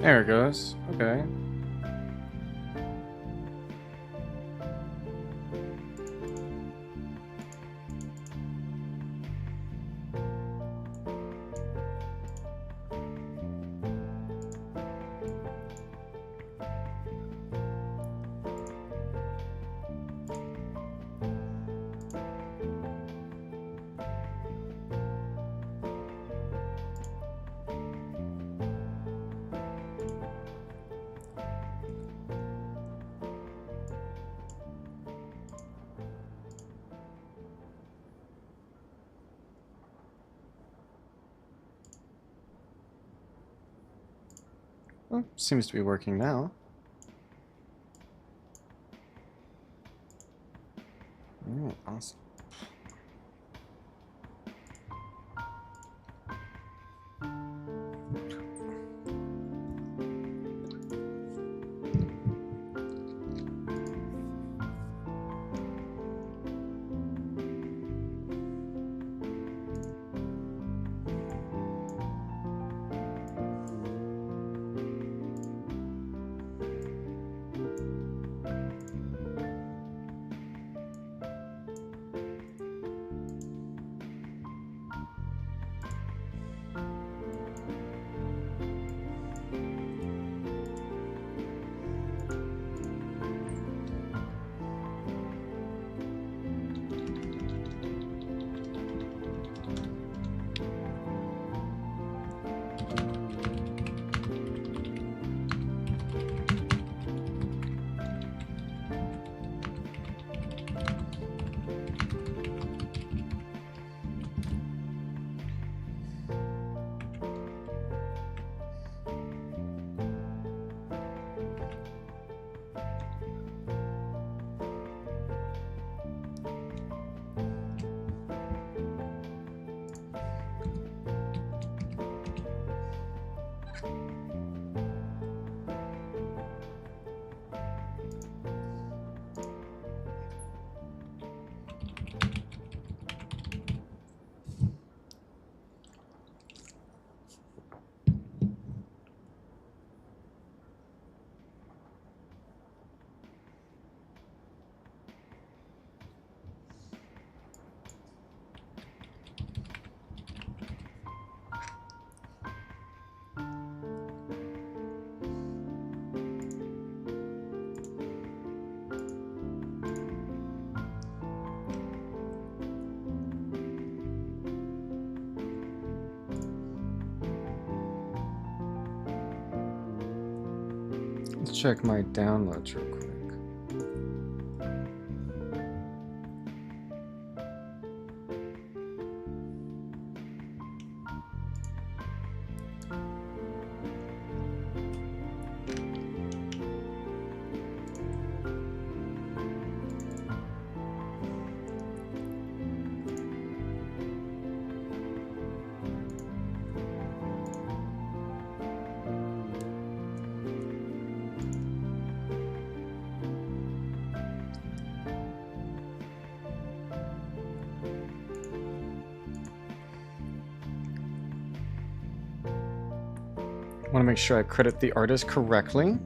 There it goes. Okay. Well, seems to be working now. Alright, awesome. Let's check my downloads real quick. I want to make sure I credit the artist correctly.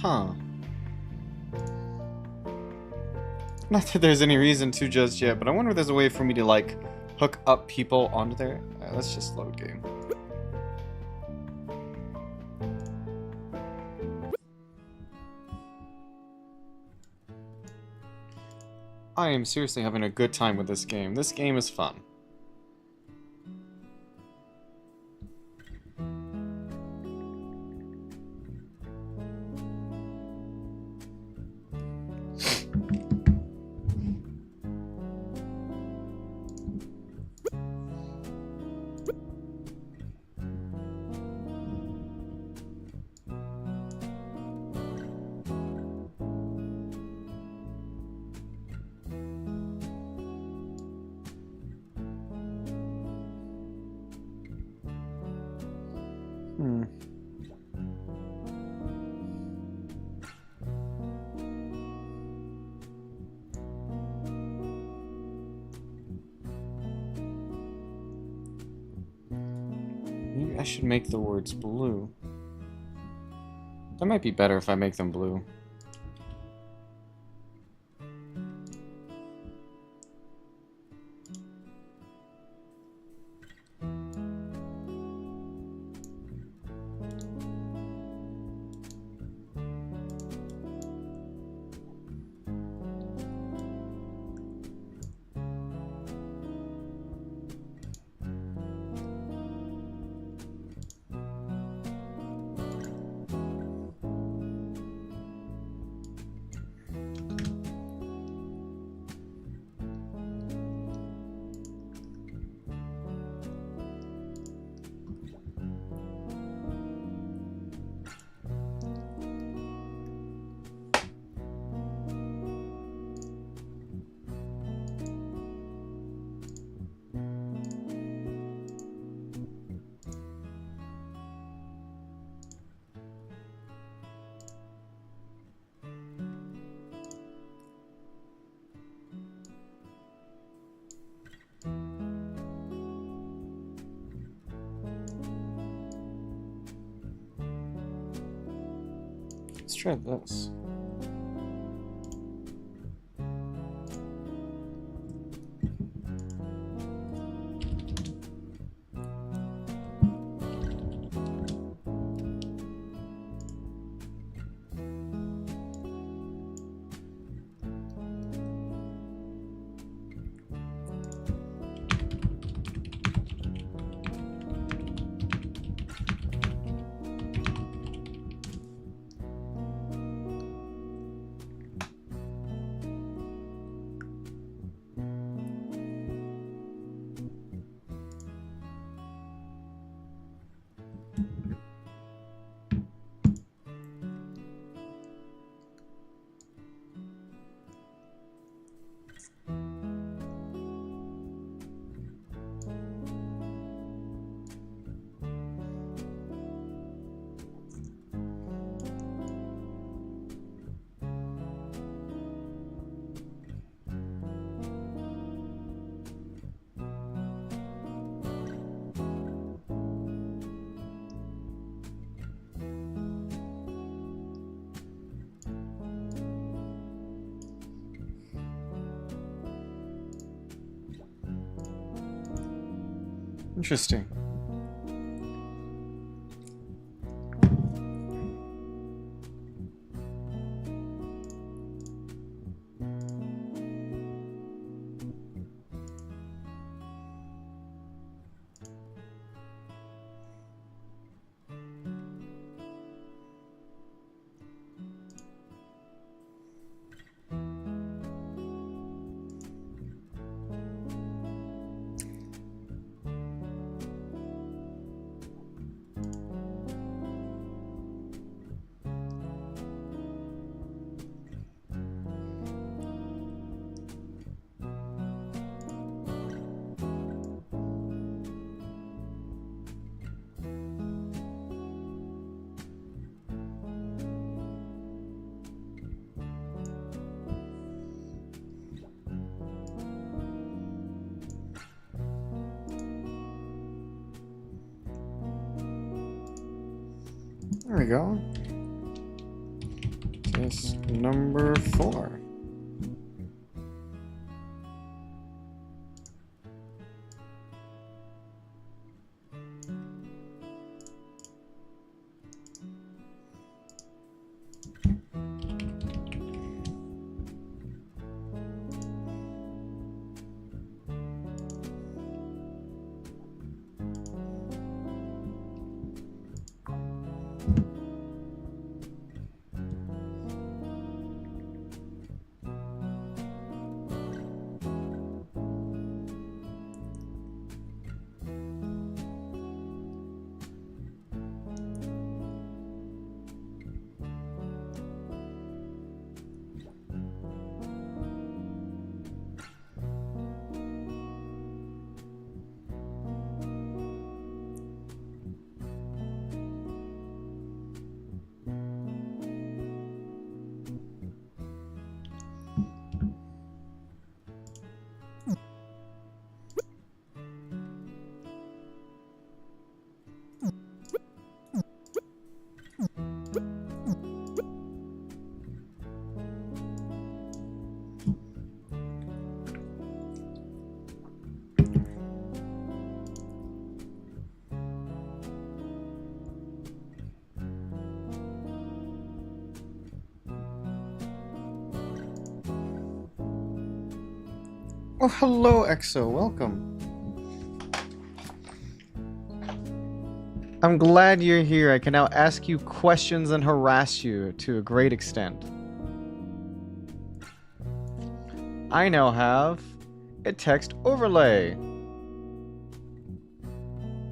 Huh. Not that there's any reason to just yet, but I wonder if there's a way for me to, like, hook up people onto there. Let's just load game. I am seriously having a good time with this game. This game is fun. Maybe I should make the words blue. That might be better if I make them blue. Let's try this. Interesting. There we go. Case number 4. Oh, hello, Exo. Welcome. I'm glad you're here. I can now ask you questions and harass you to a great extent. I now have a text overlay.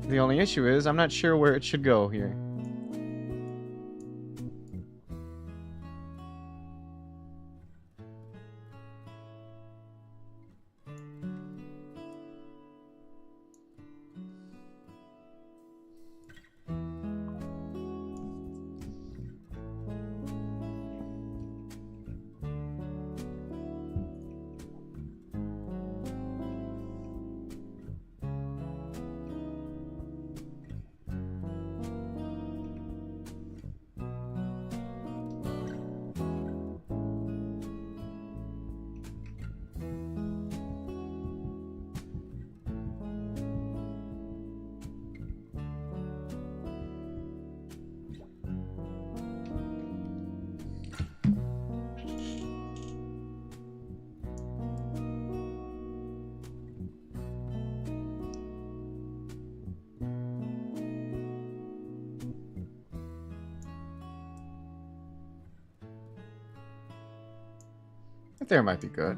The only issue is I'm not sure where it should go here. There might be good.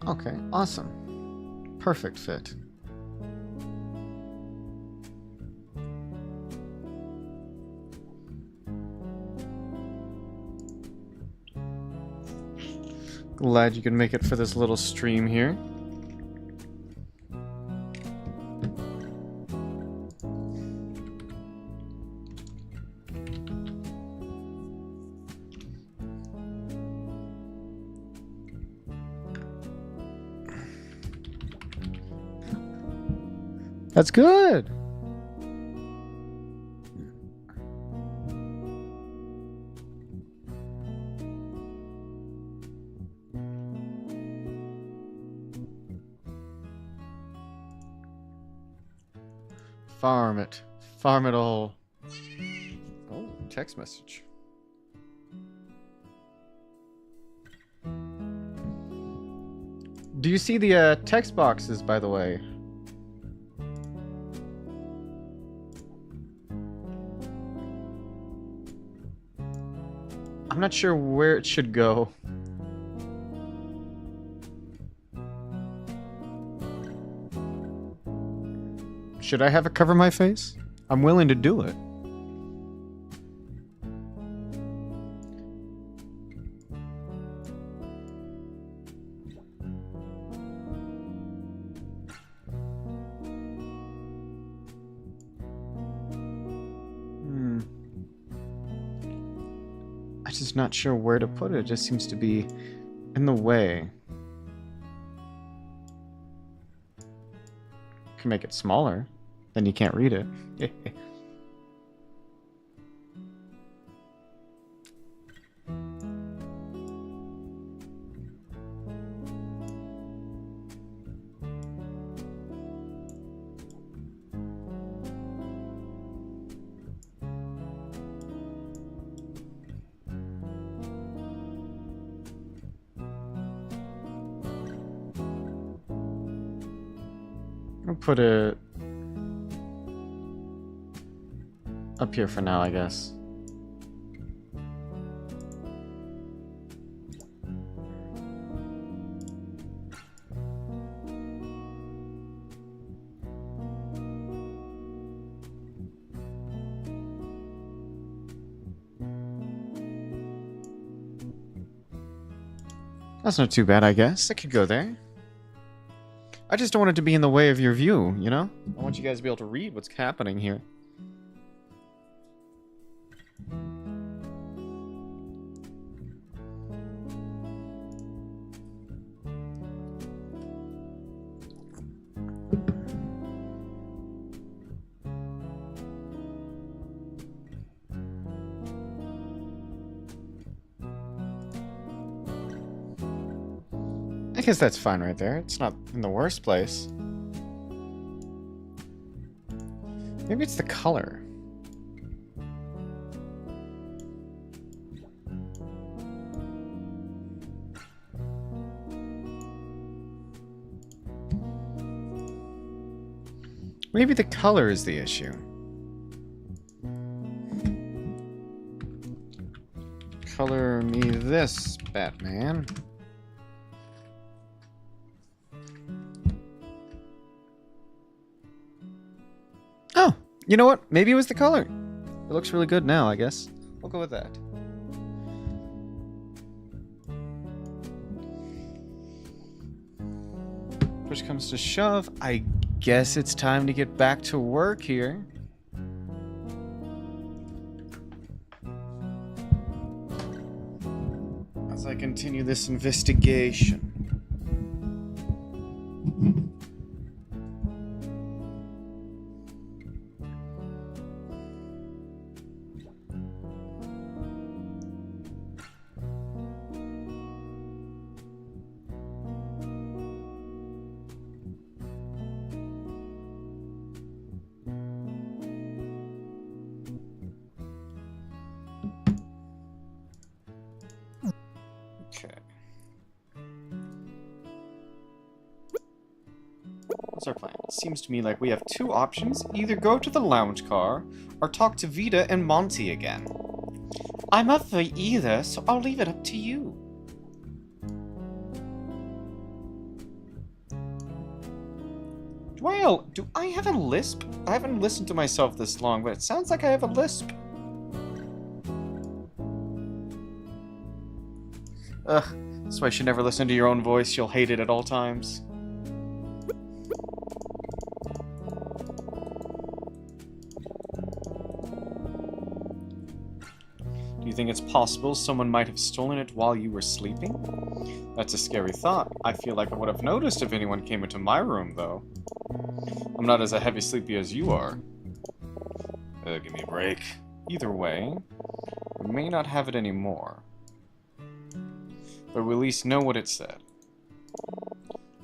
Okay, awesome. Perfect fit. Glad you can make it for this little stream here. That's good. Farm it. Farm it all. Oh, text message. Do you see the text boxes, by the way? I'm not sure where it should go. Should I have it cover my face? I'm willing to do it. I'm just not sure where to put it. It just seems to be in the way. Can make it smaller, then you can't read it. I'll put it up here for now, I guess. That's not too bad, I guess. I could go there. I just don't want it to be in the way of your view, you know? I want you guys to be able to read what's happening here. I guess that's fine right there. It's not in the worst place. Maybe it's the color. Maybe the color is the issue. Color me this, Batman. Oh, you know what? Maybe it was the color. It looks really good now, I guess. We'll go with that. Push comes to shove. I guess it's time to get back to work here. As I continue this investigation. Okay. What's our plan? It seems to me like we have two options. Either go to the lounge car, or talk to Vita and Monty again. I'm up for either, so I'll leave it up to you. Do I have a lisp? I haven't listened to myself this long, but it sounds like I have a lisp. Ugh, that's why you should never listen to your own voice. You'll hate it at all times. Do you think it's possible someone might have stolen it while you were sleeping? That's a scary thought. I feel like I would have noticed if anyone came into my room, though. I'm not as heavy sleepy as you are. Give me a break. Either way, we may not have it anymore. But we at least know what it said.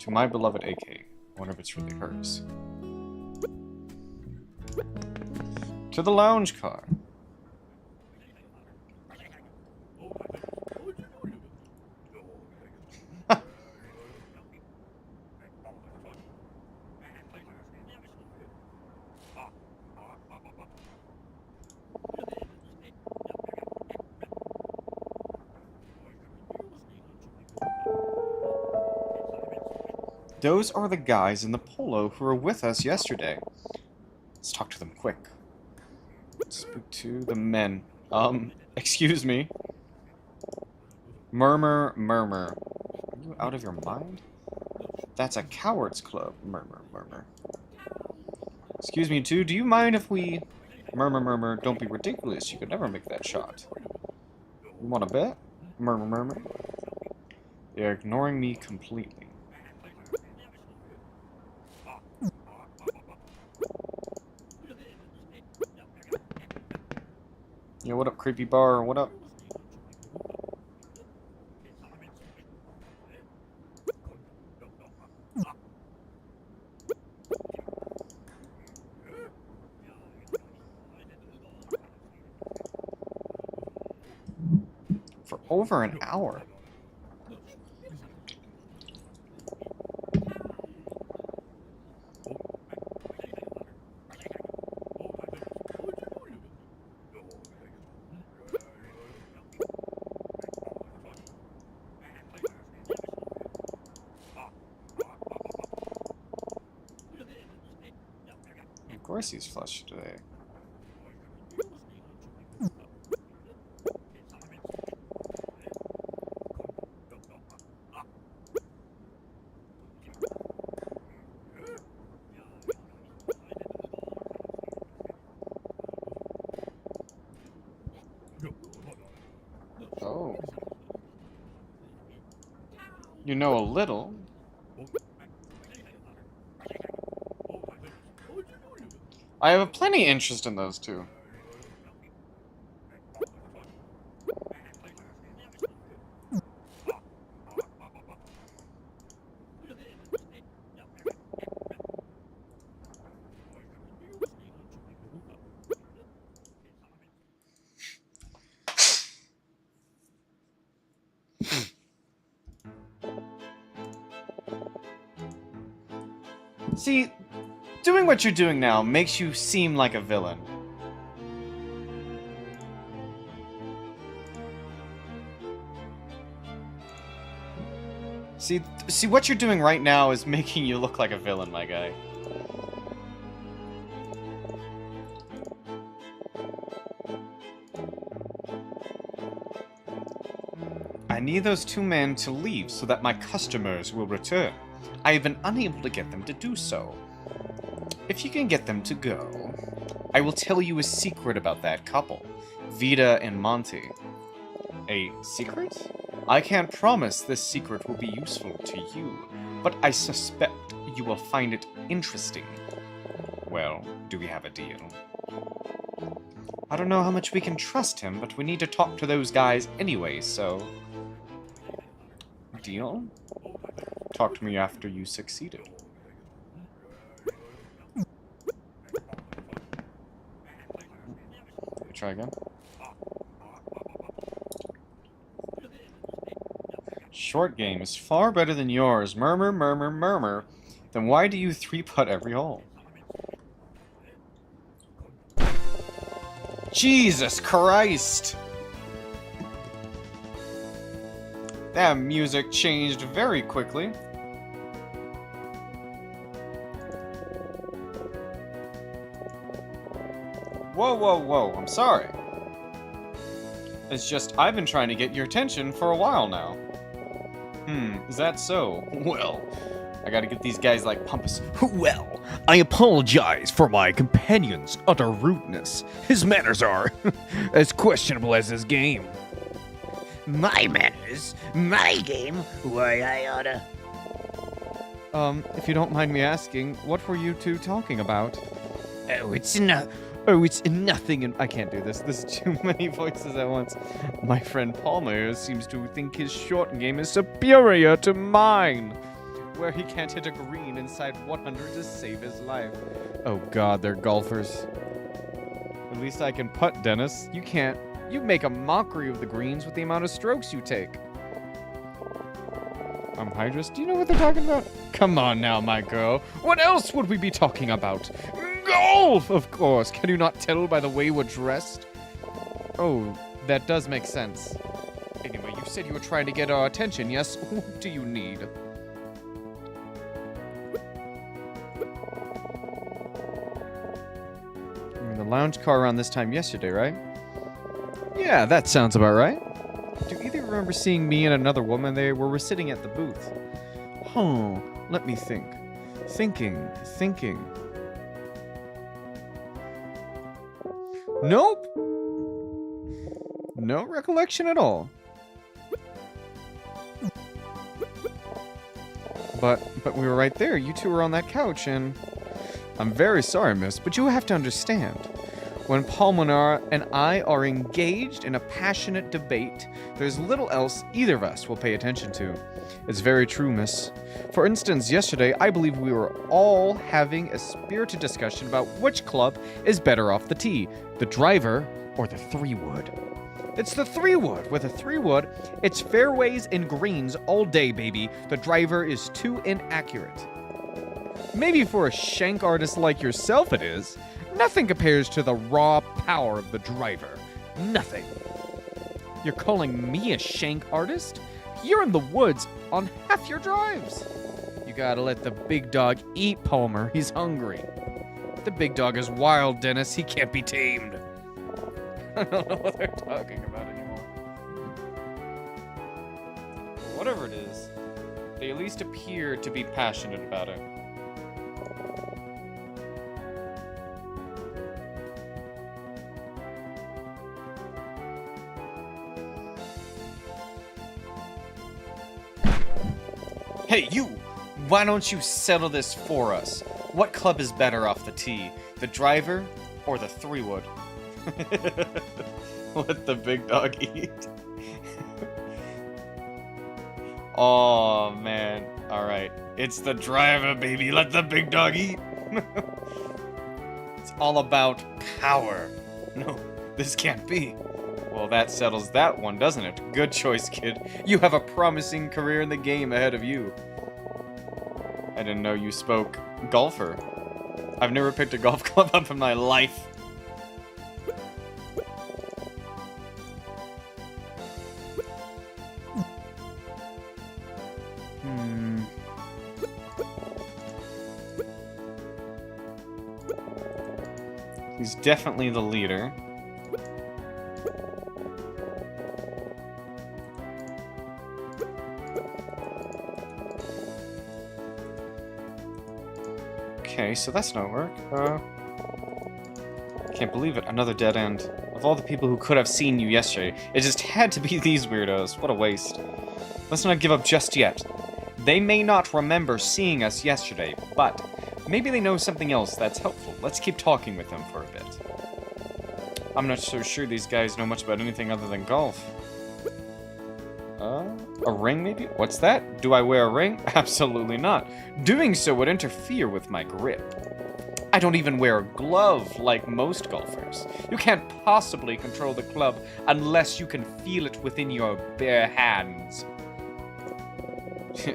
To my beloved AK. I wonder if it's really hers. To the lounge car. Those are the guys in the polo who were with us yesterday. Let's talk to them quick. Speak to the men. Excuse me. Murmur, murmur. Are you out of your mind? That's a coward's club. Murmur, murmur. Excuse me, too. Do you mind if we... Murmur, murmur. Don't be ridiculous. You could never make that shot. You want to bet? Murmur, murmur. They're ignoring me completely. Yo, what up, creepy bar? What up? For over an hour. course he's flushed today. Oh. You know a little. I have plenty interest in those two. See, doing what you're doing now makes you seem like a villain. See, what you're doing right now is making you look like a villain, my guy. I need those two men to leave so that my customers will return. I have been unable to get them to do so. If you can get them to go, I will tell you a secret about that couple, Vita and Monty. A secret? I can't promise this secret will be useful to you, but I suspect you will find it interesting. Well, do we have a deal? I don't know how much we can trust him, but we need to talk to those guys anyway, so... Deal? Talk to me after you succeeded. Try again. Short game is far better than yours. Murmur, murmur, murmur. Then why do you three-putt every hole? Jesus Christ! That music changed very quickly. Whoa, whoa, whoa, I'm sorry. It's just, I've been trying to get your attention for a while now. Is that so? Well, I gotta get these guys like Pumpus. Well, I apologize for my companion's utter rudeness. His manners are as questionable as his game. My manners? My game? Why, I oughta... If you don't mind me asking, what were you two talking about? Oh, it's nothing, and I can't do this. There's too many voices at once. My friend Palmer seems to think his short game is superior to mine, where he can't hit a green inside 100 to save his life. Oh god, they're golfers. At least I can putt, Dennis. You can't. You make a mockery of the greens with the amount of strokes you take. Hydrus, do you know what they're talking about? Come on now, my girl. What else would we be talking about? Golf, of course. Can you not tell by the way we're dressed? Oh, that does make sense. Anyway, you said you were trying to get our attention, yes? What do you need? You're in the lounge car around this time yesterday, right? Yeah, that sounds about right. Do either remember seeing me and another woman there where we're sitting at the booth? Huh, let me think. Thinking. Nope. No recollection at all. But we were right there. You two were on that couch, and... I'm very sorry, miss, but you have to understand. When Pulmonar and I are engaged in a passionate debate, there's little else either of us will pay attention to. It's very true, miss. For instance, yesterday, I believe we were all having a spirited discussion about which club is better off the tee, the driver or the 3-wood. It's the 3-wood. With a 3-wood, it's fairways and greens all day, baby. The driver is too inaccurate. Maybe for a shank artist like yourself it is. Nothing compares to the raw power of the driver. Nothing. You're calling me a shank artist? You're in the woods on half your drives. You gotta let the big dog eat, Palmer. He's hungry. The big dog is wild, Dennis. He can't be tamed. I don't know what they're talking about anymore. But whatever it is, they at least appear to be passionate about it. Hey, you! Why don't you settle this for us? What club is better off the tee? The driver or the 3-wood? Let the big dog eat. Oh, man. Alright. It's the driver, baby. Let the big dog eat. It's all about power. No, this can't be. Well, that settles that one, doesn't it? Good choice, kid. You have a promising career in the game ahead of you. I didn't know you spoke golfer. I've never picked a golf club up in my life. He's definitely the leader. Okay, so that's not work. Can't believe it. Another dead end. Of all the people who could have seen you yesterday, it just had to be these weirdos. What a waste. Let's not give up just yet. They may not remember seeing us yesterday, but maybe they know something else that's helpful. Let's keep talking with them for a bit. I'm not so sure these guys know much about anything other than golf. A ring maybe? What's that? Do I wear a ring? Absolutely not. Doing so would interfere with my grip. I don't even wear a glove like most golfers. You can't possibly control the club unless you can feel it within your bare hands.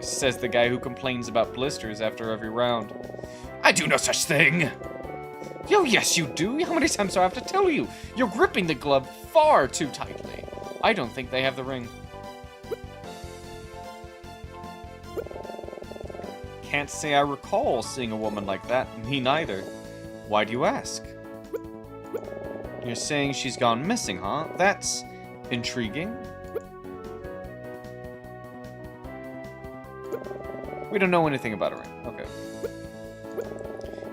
Says the guy who complains about blisters after every round. I do no such thing! Oh, yes you do! How many times do I have to tell you? You're gripping the glove far too tightly. I don't think they have the ring. Can't say I recall seeing a woman like that. Me neither. Why do you ask? You're saying she's gone missing, huh? That's intriguing. We don't know anything about her. Okay.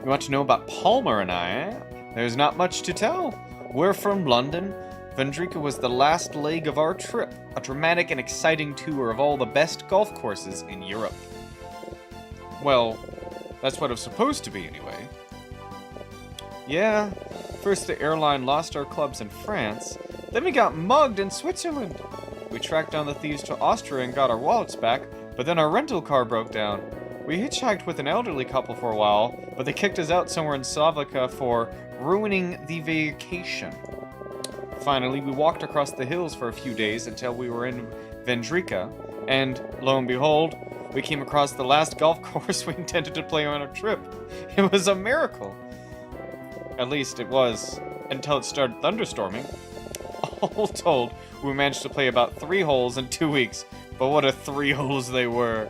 You want to know about Palmer and I, eh? There's not much to tell. We're from London. Vendrika was the last leg of our trip. A dramatic and exciting tour of all the best golf courses in Europe. Well, that's what it was supposed to be anyway. Yeah, first the airline lost our clubs in France, then we got mugged in Switzerland. We tracked down the thieves to Austria and got our wallets back, but then our rental car broke down. We hitchhiked with an elderly couple for a while, but they kicked us out somewhere in Slovakia for ruining the vacation. Finally, we walked across the hills for a few days until we were in Vendrika, and lo and behold, we came across the last golf course we intended to play on our trip. It was a miracle. At least it was, until it started thunderstorming. All told, we managed to play about 3 holes in 2 weeks, but what a 3 holes they were.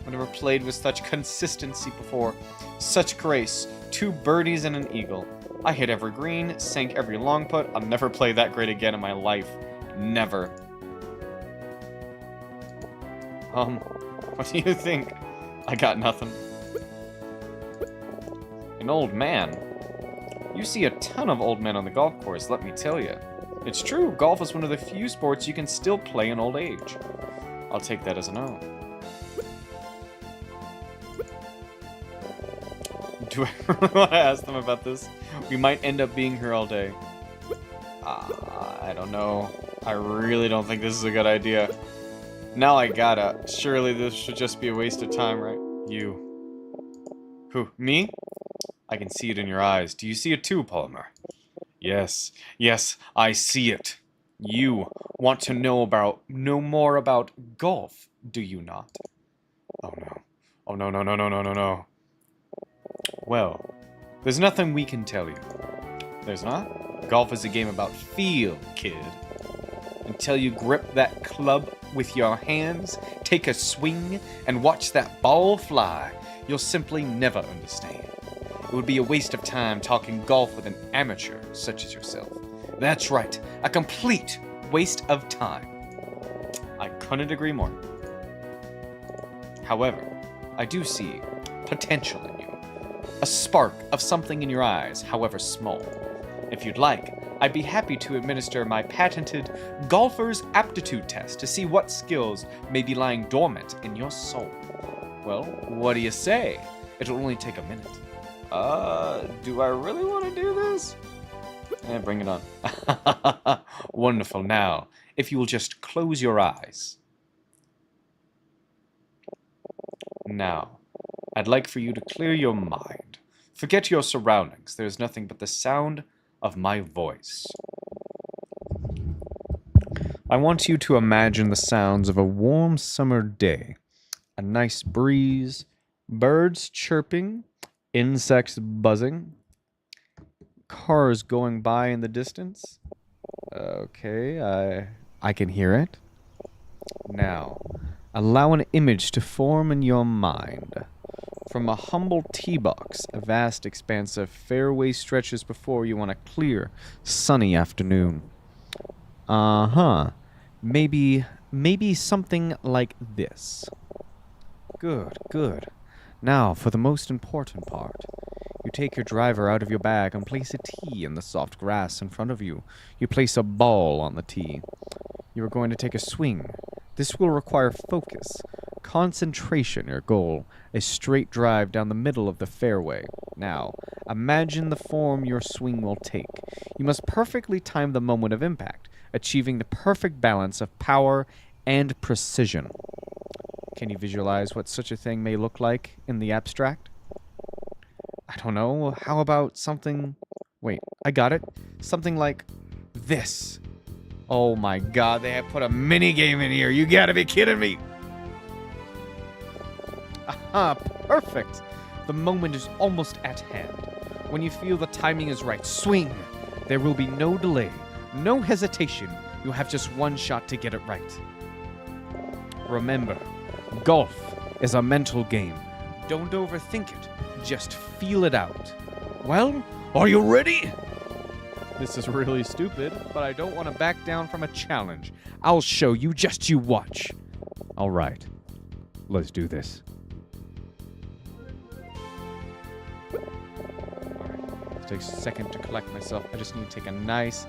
I never played with such consistency before, such grace, 2 birdies and an eagle. I hit every green, sank every long putt. I'll never play that great again in my life. Never. What do you think? I got nothing. An old man? You see a ton of old men on the golf course, let me tell you. It's true, golf is one of the few sports you can still play in old age. I'll take that as a no. Do I really want to ask them about this? We might end up being here all day. I don't know. I really don't think this is a good idea. Now I gotta. Surely this should just be a waste of time, right? You. Who? Me? I can see it in your eyes. Do you see it too, Palmer? Yes. Yes, I see it. You want to know more about golf, do you not? Oh no. Oh no, no, no, no, no, no, no. Well, there's nothing we can tell you. There's not? Golf is a game about feel, kid. Until you grip that club with your hands, take a swing, and watch that ball fly, You'll simply never understand. It would be a waste of time talking golf with an amateur such as yourself. That's right, a complete waste of time. I couldn't agree more. However, I do see potential in you. A spark of something in your eyes, however small. If you'd like, I'd be happy to administer my patented golfer's aptitude test to see what skills may be lying dormant in your soul. Well, what do you say? It'll only take a minute. Do I really want to do this? Bring it on. Wonderful. Now, if you will just close your eyes. Now, I'd like for you to clear your mind. Forget your surroundings. There is nothing but the sound of my voice. I want you to imagine the sounds of a warm summer day. A nice breeze, birds chirping, insects buzzing, cars going by in the distance. Okay, I can hear it. Now, allow an image to form in your mind. From a humble tee box, a vast expanse of fairway stretches before you on a clear, sunny afternoon. Maybe something like this. Good. Now, for the most important part. You take your driver out of your bag and place a tee in the soft grass in front of you. You place a ball on the tee. You are going to take a swing. This will require focus, concentration. Your goal, a straight drive down the middle of the fairway. Now, imagine the form your swing will take. You must perfectly time the moment of impact, achieving the perfect balance of power and precision. Can you visualize what such a thing may look like in the abstract? I don't know. How about something... Wait, I got it. Something like this. Oh my god, they have put a mini game in here. You gotta be kidding me. Aha, perfect. The moment is almost at hand. When you feel the timing is right, swing. There will be no delay, no hesitation. You have just one shot to get it right. Remember, golf is a mental game. Don't overthink it. Just feel it out. Well, are you ready? This is really stupid, but I don't want to back down from a challenge. I'll show you, just you watch. All right, let's do this. All right, it takes a second to collect myself. I just need to take a nice,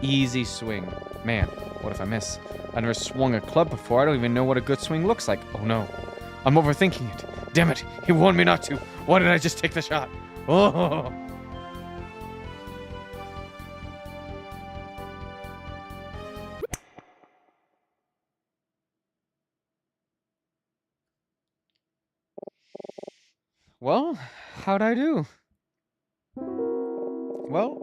easy swing. Man, what if I miss? I never swung a club before. I don't even know what a good swing looks like. Oh no, I'm overthinking it. Damn it, he warned me not to. Why did I just take the shot? Oh. Well, how'd I do? Well,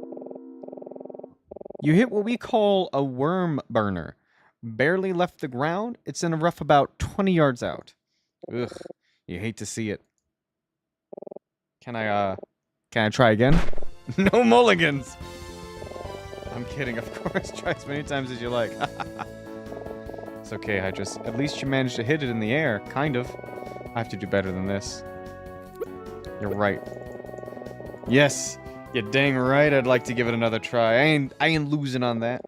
you hit what we call a worm burner. Barely left the ground. It's in a rough about 20 yards out. Ugh, you hate to see it. Can I try again? No mulligans! I'm kidding, of course. Try as many times as you like. It's okay, Hydrus. At least you managed to hit it in the air, kind of. I have to do better than this. You're right. Yes, you're dang right. I'd like to give it another try. I ain't losing on that.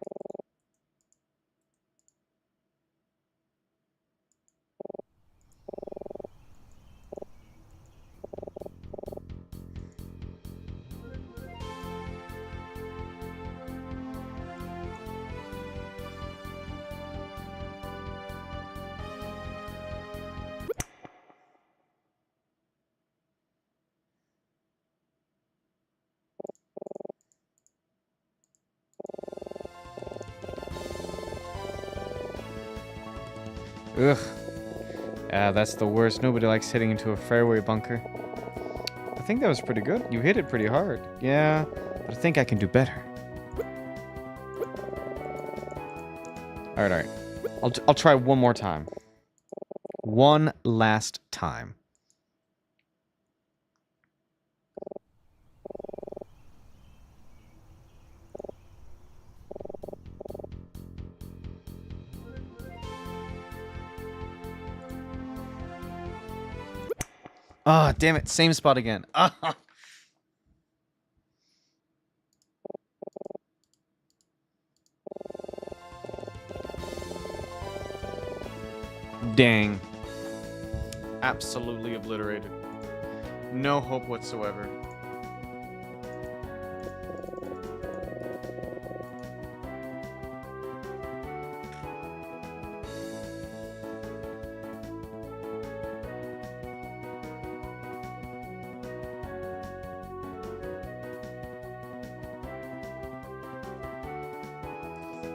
Ugh. That's the worst. Nobody likes hitting into a fairway bunker. I think that was pretty good. You hit it pretty hard. Yeah, but I think I can do better. Alright. I'll try one more time. One last time. Ah, damn it. Same spot again. Ah. Dang. Absolutely obliterated. No hope whatsoever.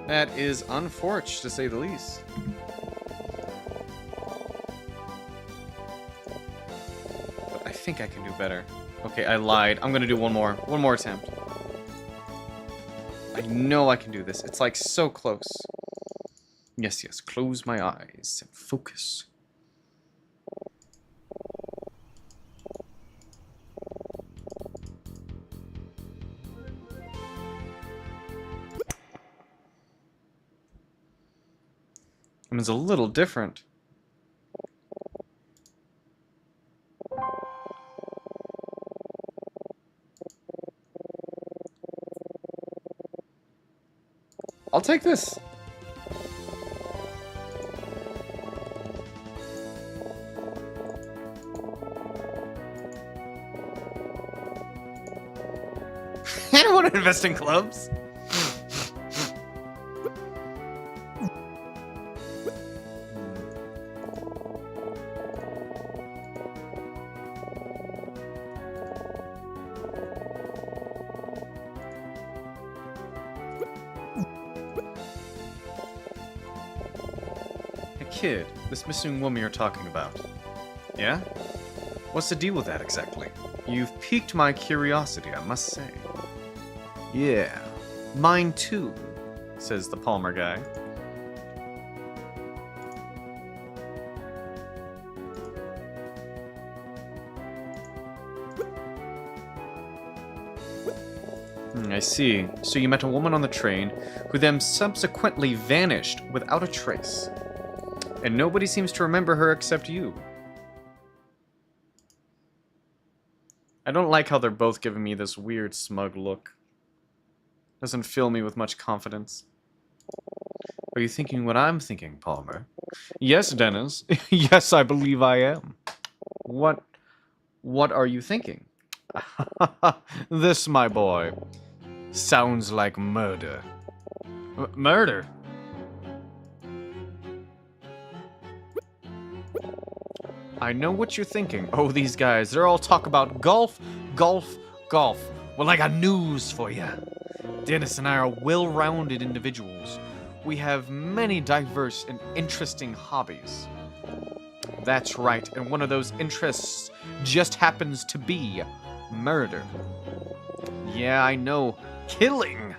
That is unfortunate, to say the least. But I think I can do better. Okay, I lied. I'm gonna do one more. One more attempt. I know I can do this. It's like so close. Yes, yes. Close my eyes and focus. It's a little different. I'll take this. I don't want to invest in clubs. Kid, this missing woman you're talking about. Yeah? What's the deal with that exactly? You've piqued my curiosity, I must say. Yeah, mine too, says the Palmer guy. I see. So you met a woman on the train who then subsequently vanished without a trace. And nobody seems to remember her except you. I don't like how they're both giving me this weird smug look. Doesn't fill me with much confidence. Are you thinking what I'm thinking, Palmer? Yes, Dennis. Yes, I believe I am. What are you thinking? This, my boy, sounds like murder. Murder? I know what you're thinking. Oh, these guys, they're all talk about golf, golf, golf. Well, I got news for you. Dennis and I are well-rounded individuals. We have many diverse and interesting hobbies. That's right, and one of those interests just happens to be murder. Yeah, I know. Killing!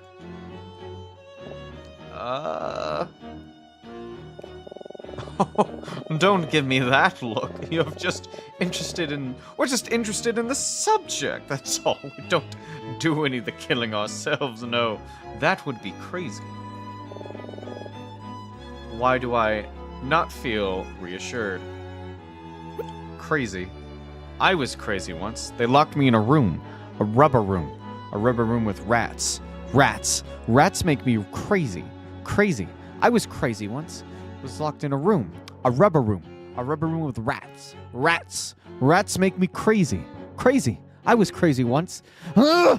Don't give me that look. You're just interested in... We're just interested in the subject, that's all. We don't do any of the killing ourselves, no. That would be crazy. Why do I not feel reassured? Crazy. I was crazy once. They locked me in a room. A rubber room. A rubber room with rats. Rats. Rats make me crazy. Crazy. I was crazy once. Was locked in a room. A rubber room. A rubber room with rats. Rats. Rats make me crazy. Crazy. I was crazy once. Ah!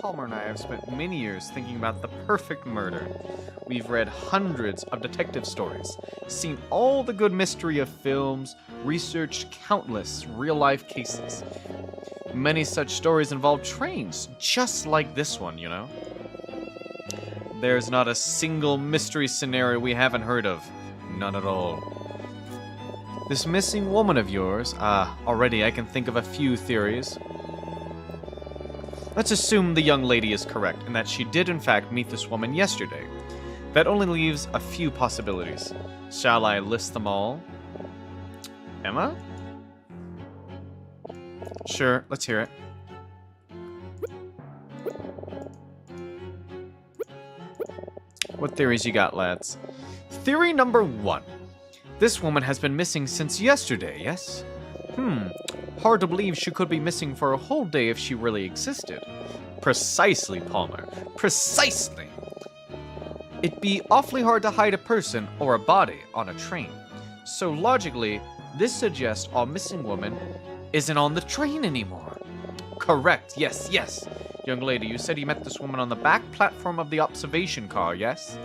Palmer and I have spent many years thinking about the perfect murder. We've read hundreds of detective stories, seen all the good mystery of films, researched countless real-life cases. Many such stories involve trains, just like this one, you know? There's not a single mystery scenario we haven't heard of. None at all. This missing woman of yours, already I can think of a few theories. Let's assume the young lady is correct, and that she did in fact meet this woman yesterday. That only leaves a few possibilities. Shall I list them all? Emma? Sure, let's hear it. What theories you got, lads? Theory number 1. This woman has been missing since yesterday, yes? Hard to believe she could be missing for a whole day if she really existed. Precisely, Palmer. Precisely. It'd be awfully hard to hide a person or a body on a train. So logically, this suggests our missing woman isn't on the train anymore. Correct, yes, yes. Young lady, you said you met this woman on the back platform of the observation car, yes?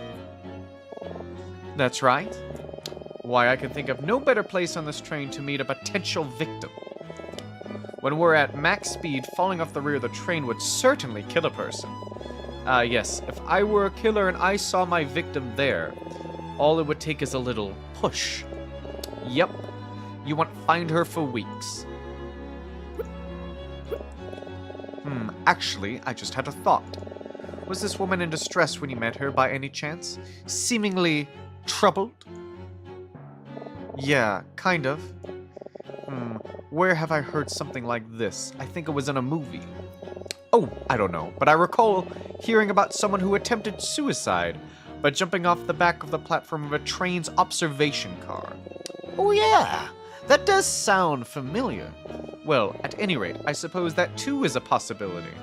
That's right. Why, I can think of no better place on this train to meet a potential victim. When we're at max speed, falling off the rear of the train would certainly kill a person. Yes, if I were a killer and I saw my victim there, all it would take is a little push. Yep, you won't find her for weeks. Actually, I just had a thought. Was this woman in distress when you met her by any chance? Seemingly troubled? Yeah, kind of. Where have I heard something like this? I think it was in a movie. Oh, I don't know, but I recall hearing about someone who attempted suicide by jumping off the back of the platform of a train's observation car. Oh yeah, that does sound familiar. Well, at any rate, I suppose that too is a possibility.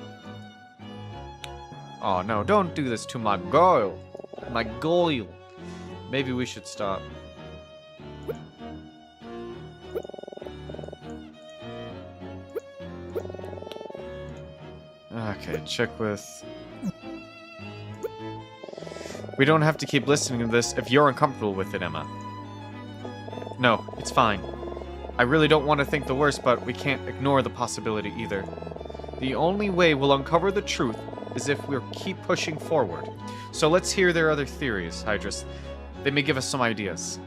Oh no, don't do this to my girl. My girl. Maybe we should stop. Okay, check with... We don't have to keep listening to this if you're uncomfortable with it, Emma. No, it's fine. I really don't want to think the worst, but we can't ignore the possibility either. The only way we'll uncover the truth is if we'll keep pushing forward. So let's hear their other theories, Hydrus. They may give us some ideas.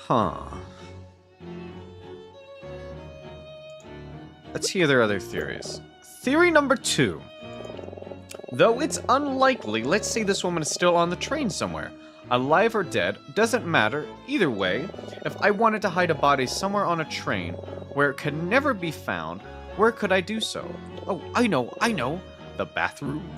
Huh. Let's hear their other theories. Theory number 2. Though it's unlikely, let's say this woman is still on the train somewhere. Alive or dead, doesn't matter. Either way, if I wanted to hide a body somewhere on a train where it could never be found, where could I do so? Oh, I know. The bathroom.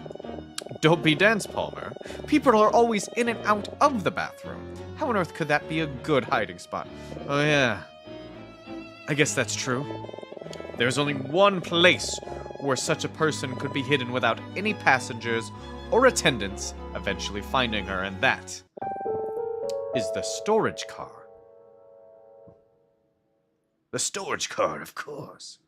Don't be dense, Palmer. People are always in and out of the bathroom. How on earth could that be a good hiding spot? Oh yeah. I guess that's true. There's only one place where such a person could be hidden without any passengers or attendants eventually finding her, and that is the storage car. The storage car, of course.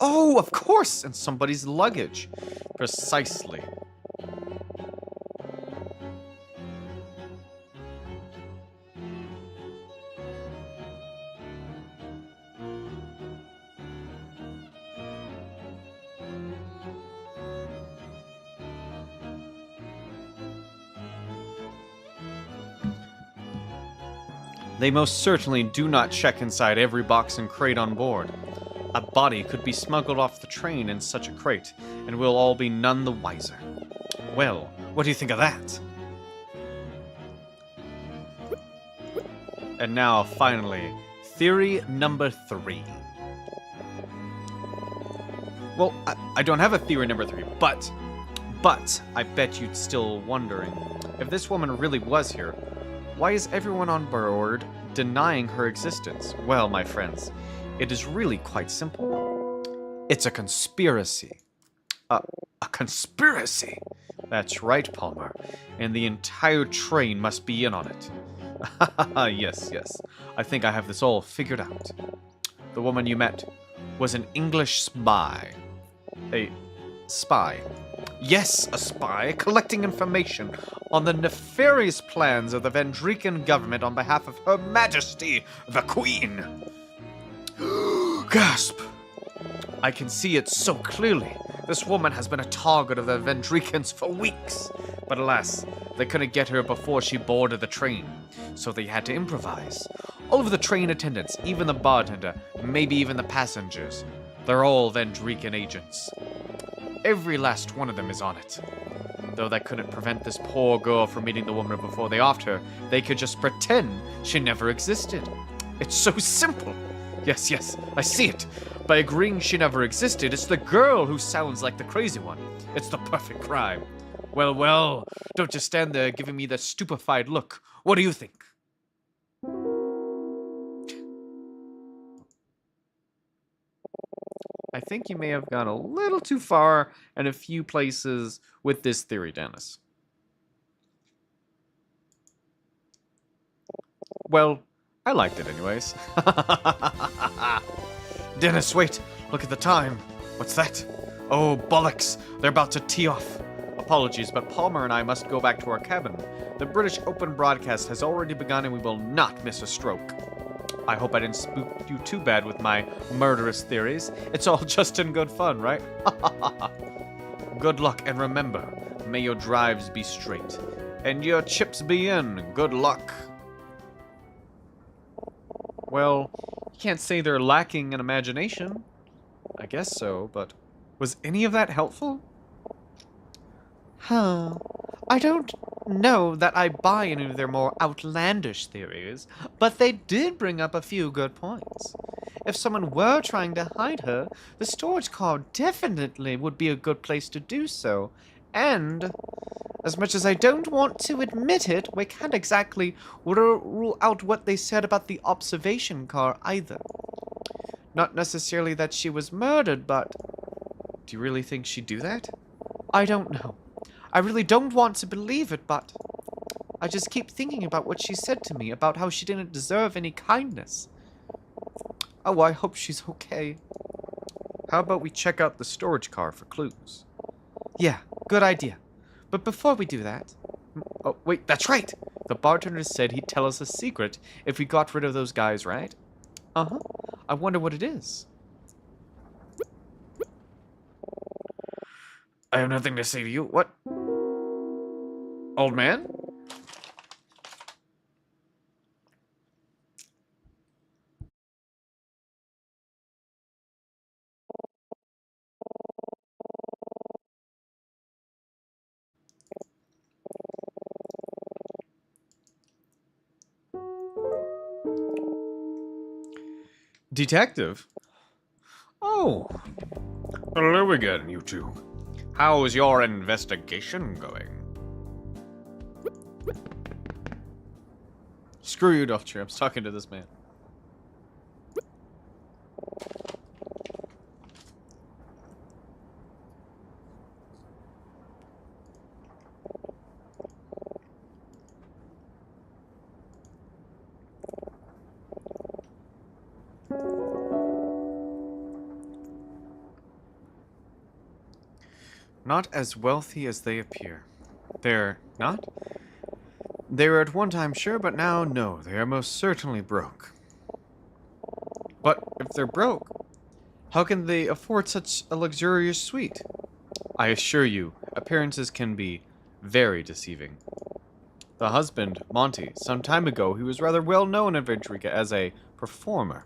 Oh, of course, and somebody's luggage. Precisely. They most certainly do not check inside every box and crate on board. A body could be smuggled off the train in such a crate, and we'll all be none the wiser. Well, what do you think of that? And now, finally, theory number 3. Well, I don't have a theory number 3, but I bet you'd still wondering, if this woman really was here, why is everyone on board denying her existence? Well, my friends, it is really quite simple. It's a conspiracy. A conspiracy? That's right, Palmer. And the entire train must be in on it. Yes. I think I have this all figured out. The woman you met was an English spy. A spy. Yes, a spy, collecting information on the nefarious plans of the Vendrican government on behalf of Her Majesty, the Queen. Gasp! I can see it so clearly. This woman has been a target of the Vendricans for weeks. But alas, they couldn't get her before she boarded the train, so they had to improvise. All of the train attendants, even the bartender, maybe even the passengers, they're all Vendrican agents. Every last one of them is on it. Though that couldn't prevent this poor girl from meeting the woman before they offed her, they could just pretend she never existed. It's so simple. Yes, I see it. By agreeing she never existed, it's the girl who sounds like the crazy one. It's the perfect crime. Well, don't just stand there giving me that stupefied look. What do you think? I think you may have gone a little too far in a few places with this theory, Dennis. Well, I liked it anyways. Dennis, wait. Look at the time. What's that? Oh, bollocks. They're about to tee off. Apologies, but Palmer and I must go back to our cabin. The British Open broadcast has already begun and we will not miss a stroke. I hope I didn't spook you too bad with my murderous theories. It's all just in good fun, right? Good luck, and remember, may your drives be straight, and your chips be in. Good luck. Well, you can't say they're lacking in imagination. I guess so, but was any of that helpful? Huh. I don't know that I buy any of their more outlandish theories, but they did bring up a few good points. If someone were trying to hide her, the storage car definitely would be a good place to do so. And, as much as I don't want to admit it, we can't exactly rule out what they said about the observation car either. Not necessarily that she was murdered, but... Do you really think she'd do that? I don't know. I really don't want to believe it, but I just keep thinking about what she said to me about how she didn't deserve any kindness. Oh, I hope she's okay. How about we check out the storage car for clues? Yeah, good idea. But before we do that... Oh, wait, that's right! The bartender said he'd tell us a secret if we got rid of those guys, right? Uh-huh. I wonder what it is. I have nothing to say to you. What? Old man? Detective? Oh. Hello again, you two. How's your investigation going? Screw you, Doctor. I'm talking to this man. Not as wealthy as they appear. They're not? They were at one time sure, but now no. They are most certainly broke. But if they're broke, how can they afford such a luxurious suite? I assure you, appearances can be very deceiving. The husband, Monty, some time ago, he was rather well known in Vendrica as a performer.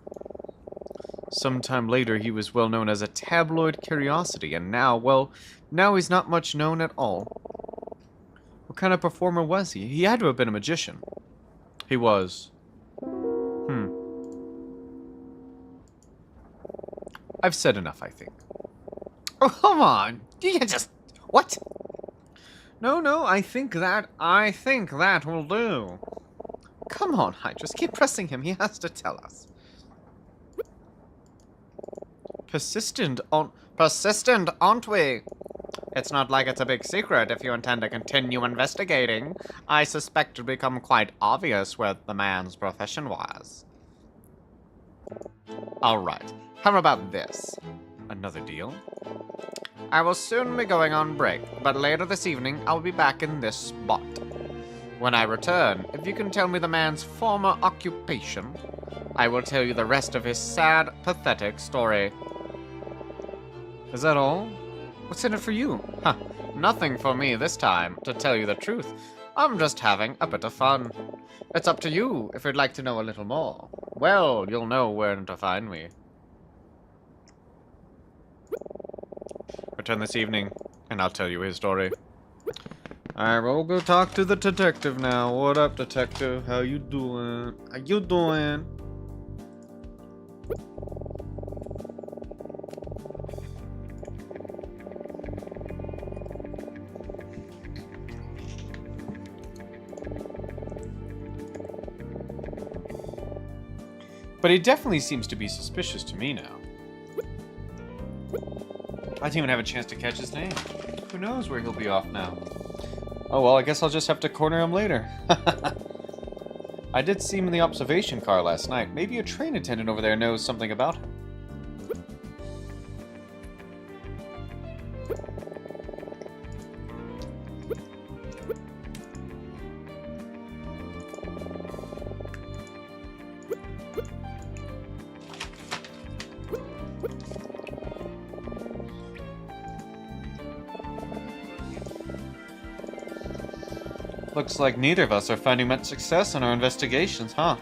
Sometime later, he was well known as a tabloid curiosity, and now, well, now he's not much known at all. What kind of performer was he? He had to have been a magician. He was. I've said enough, I think. Oh, come on! You can just... What? No, I think that will do. Come on, Hydras, keep pressing him. He has to tell us. Persistent, aren't we? It's not like it's a big secret if you intend to continue investigating. I suspect it'll become quite obvious what the man's profession was. Alright, how about this? Another deal? I will soon be going on break, but later this evening I'll be back in this spot. When I return, if you can tell me the man's former occupation, I will tell you the rest of his sad, pathetic story. Is that all? What's in it for you? Huh, nothing for me this time, to tell you the truth. I'm just having a bit of fun. It's up to you if you'd like to know a little more. Well, you'll know where to find me. Return this evening, and I'll tell you his story. Alright, we'll go talk to the detective now. What up, detective? How you doing? How you doing? But he definitely seems to be suspicious to me now. I didn't even have a chance to catch his name. Who knows where he'll be off now? Oh well, I guess I'll just have to corner him later. I did see him in the observation car last night. Maybe a train attendant over there knows something about him. Looks like neither of us are finding much success in our investigations, huh?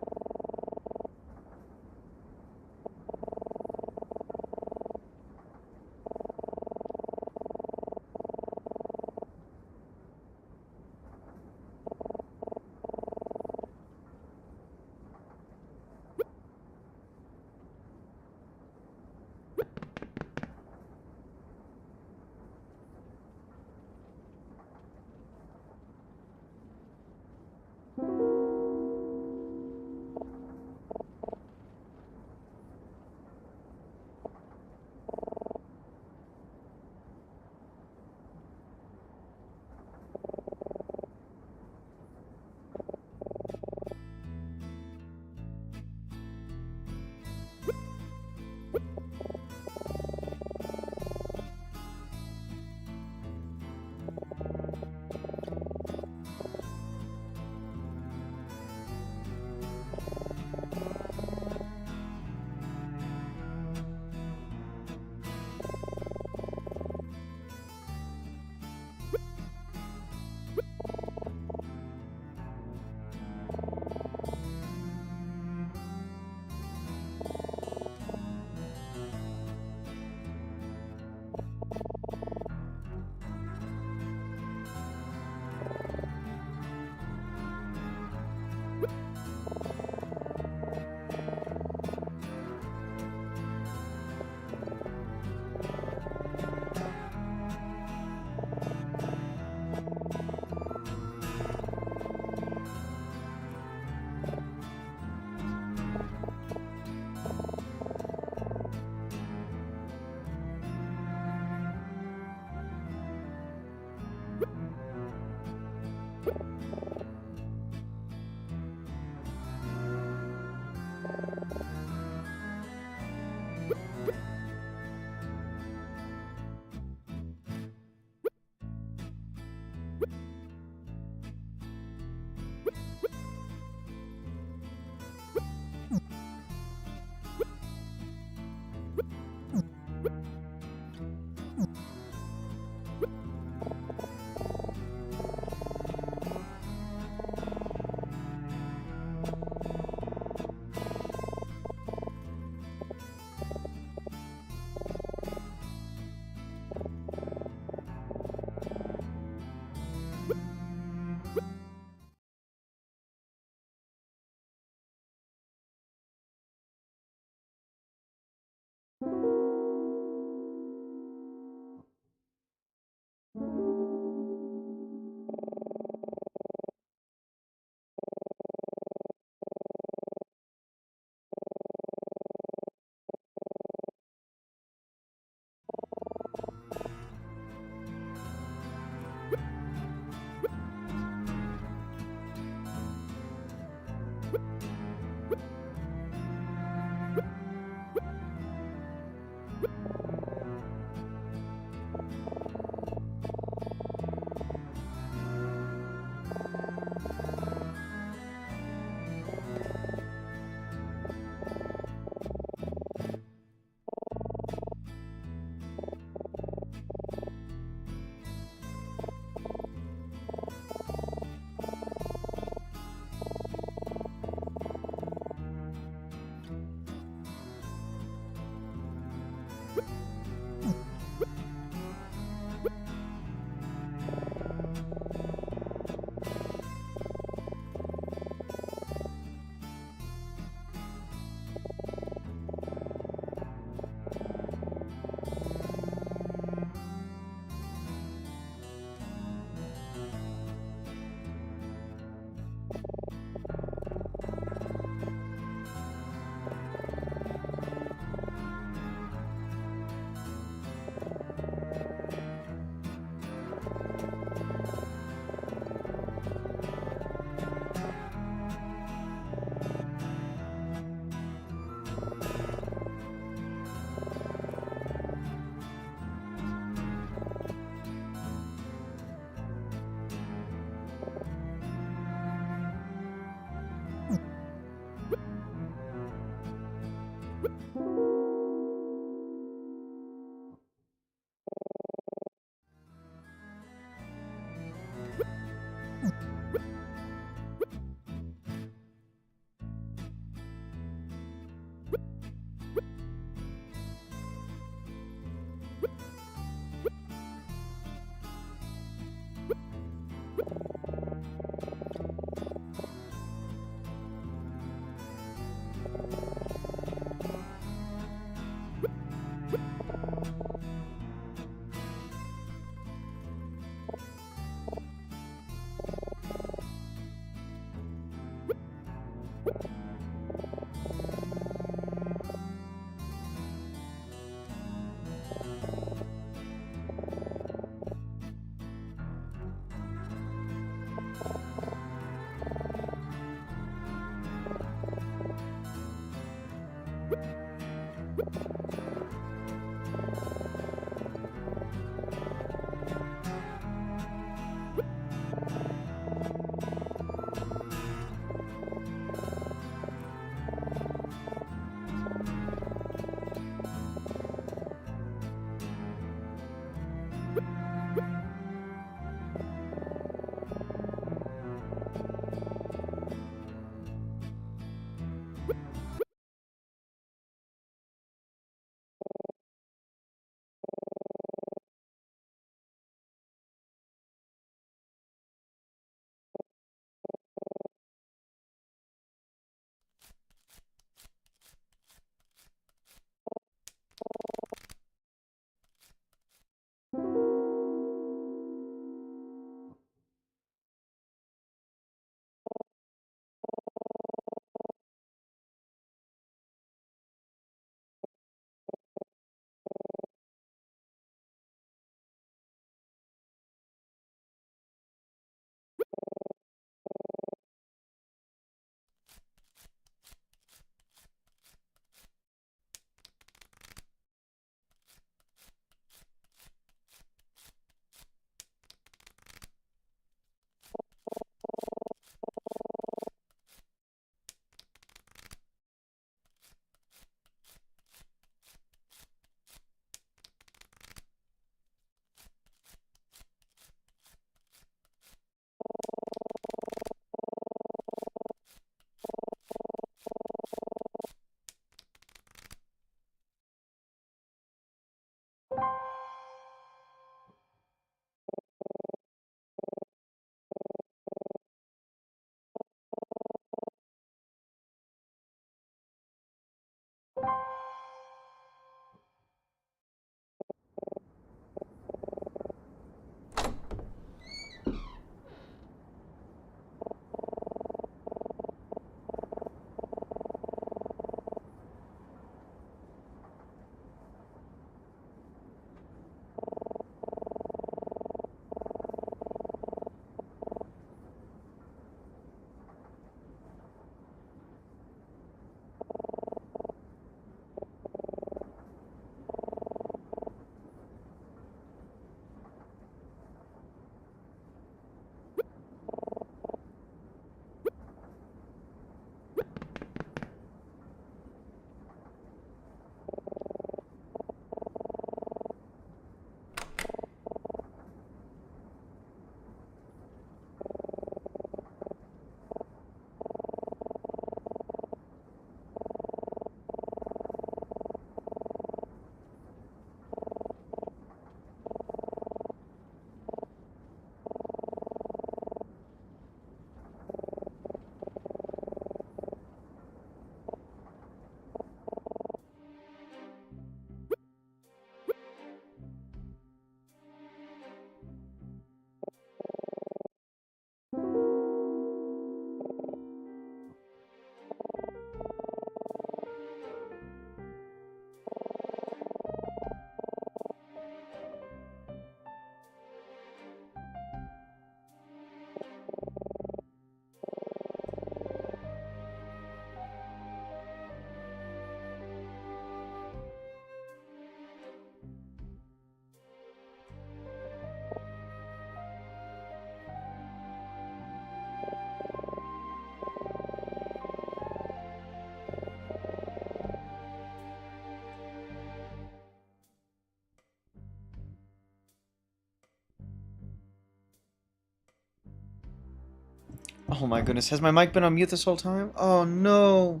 Oh my goodness, has my mic been on mute this whole time? Oh no!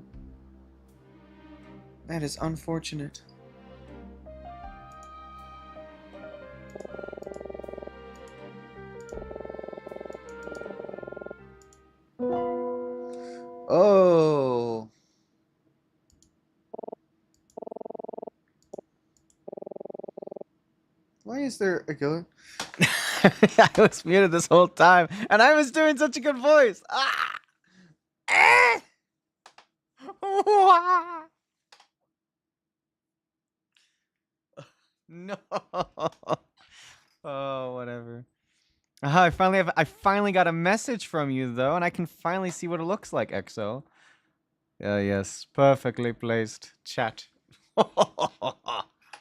That is unfortunate. Oh. Why is there a gillet? I was muted this whole time, and I was doing such a good voice. Ah! Eh! Wah! No. Oh, whatever. I finally got a message from you though, and I can finally see what it looks like, EXO. Yes, perfectly placed chat.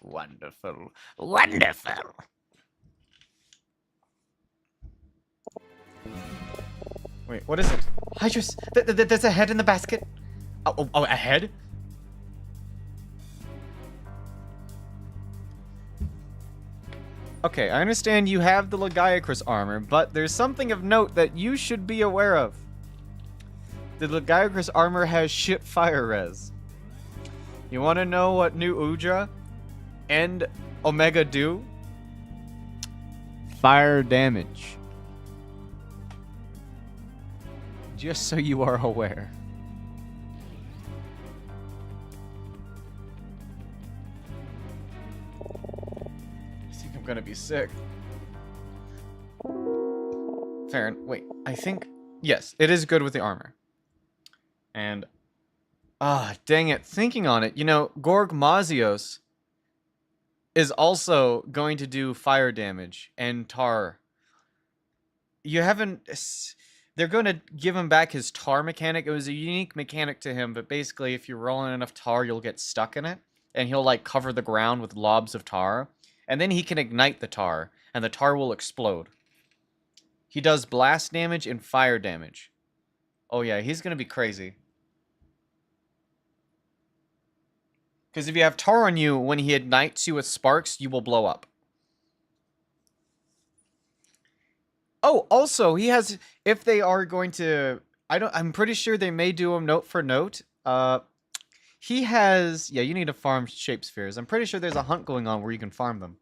Wonderful. Wonderful. Wait, what is it? Hydrus, there's a head in the basket. Oh, a head? Okay, I understand you have the Lagiacrus armor, but there's something of note that you should be aware of. The Lagiacrus armor has shit fire res. You want to know what new Udra and Omega do? Fire damage. Just so you are aware. I think I'm gonna be sick. Farron, wait, I think... Yes, it is good with the armor. And... dang it, thinking on it, you know, Gorg Mazios is also going to do fire damage and tar. You haven't... They're going to give him back his tar mechanic. It was a unique mechanic to him, but basically if you're rolling enough tar, you'll get stuck in it. And he'll, like, cover the ground with lobs of tar. And then he can ignite the tar, and the tar will explode. He does blast damage and fire damage. Oh yeah, he's going to be crazy. Because if you have tar on you, when he ignites you with sparks, you will blow up. Oh, also, he has... If they are going to... I'm pretty sure they may do him note for note. He has... Yeah, you need to farm shape spheres. I'm pretty sure there's a hunt going on where you can farm them.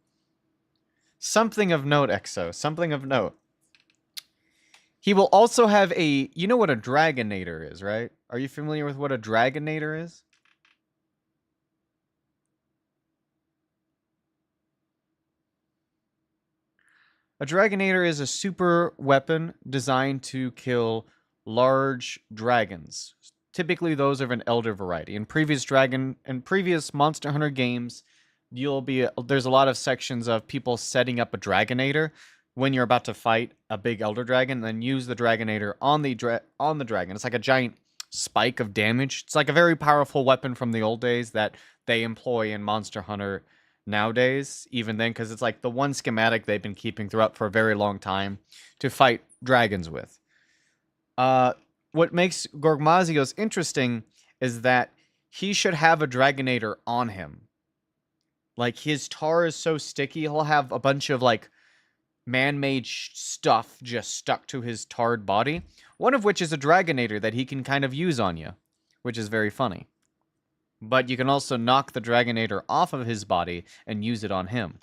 Something of note, EXO. Something of note. He will also have a... You know what a Dragonator is, right? Are you familiar with what a Dragonator is? A Dragonator is a super weapon designed to kill large dragons. Typically, those of an elder variety. In previous Monster Hunter games, there's a lot of sections of people setting up a Dragonator when you're about to fight a big elder dragon, and then use the Dragonator on the dragon. It's like a giant spike of damage. It's like a very powerful weapon from the old days that they employ in Monster Hunter nowadays, even then, because it's like the one schematic they've been keeping throughout for a very long time to fight dragons with. What makes Gorgmazios interesting is that he should have a Dragonator on him. Like, his tar is so sticky, he'll have a bunch of, like, man-made stuff just stuck to his tarred body, one of which is a Dragonator that he can kind of use on you, which is very funny. But you can also knock the Dragonator off of his body and use it on him.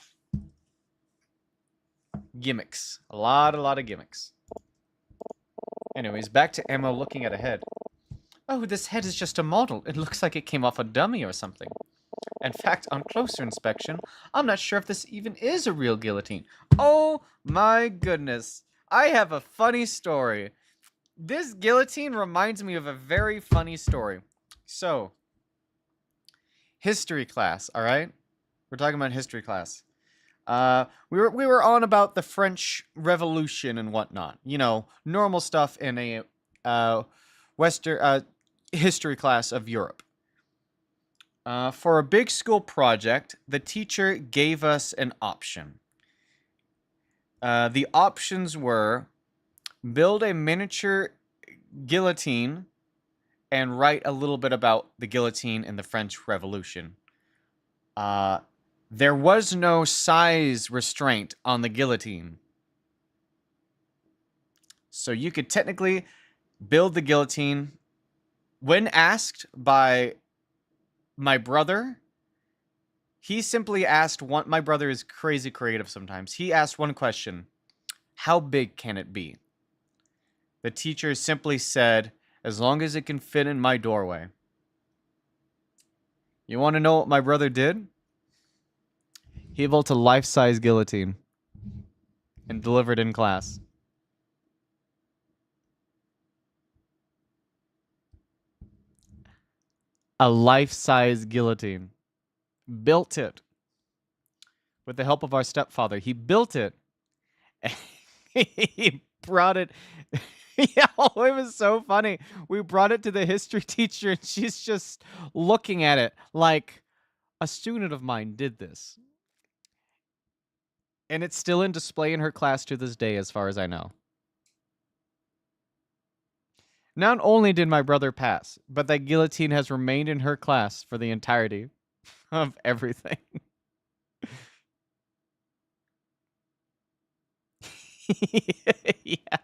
Gimmicks. A lot of gimmicks. Anyways, back to Emma looking at a head. Oh, this head is just a model. It looks like it came off a dummy or something. In fact, on closer inspection, I'm not sure if this even is a real guillotine. Oh my goodness. I have a funny story. This guillotine reminds me of a very funny story. So... History class, all right? We're talking about history class. We were on about the French Revolution and whatnot. You know, normal stuff in a Western history class of Europe. For a big school project, the teacher gave us an option. The options were build a miniature guillotine and write a little bit about the guillotine in the French Revolution. There was no size restraint on the guillotine. So you could technically build the guillotine. When asked by my brother, he simply asked one. My brother is crazy creative sometimes. He asked one question: how big can it be? The teacher simply said, as long as it can fit in my doorway. You want to know what my brother did? He built a life-size guillotine and delivered in class. A life-size guillotine. Built it. With the help of our stepfather. He built it. He brought it. Yeah, oh, it was so funny. We brought it to the history teacher, and she's just looking at it like, a student of mine did this. And it's still in display in her class to this day, as far as I know. Not only did my brother pass, but that guillotine has remained in her class for the entirety of everything. Yeah.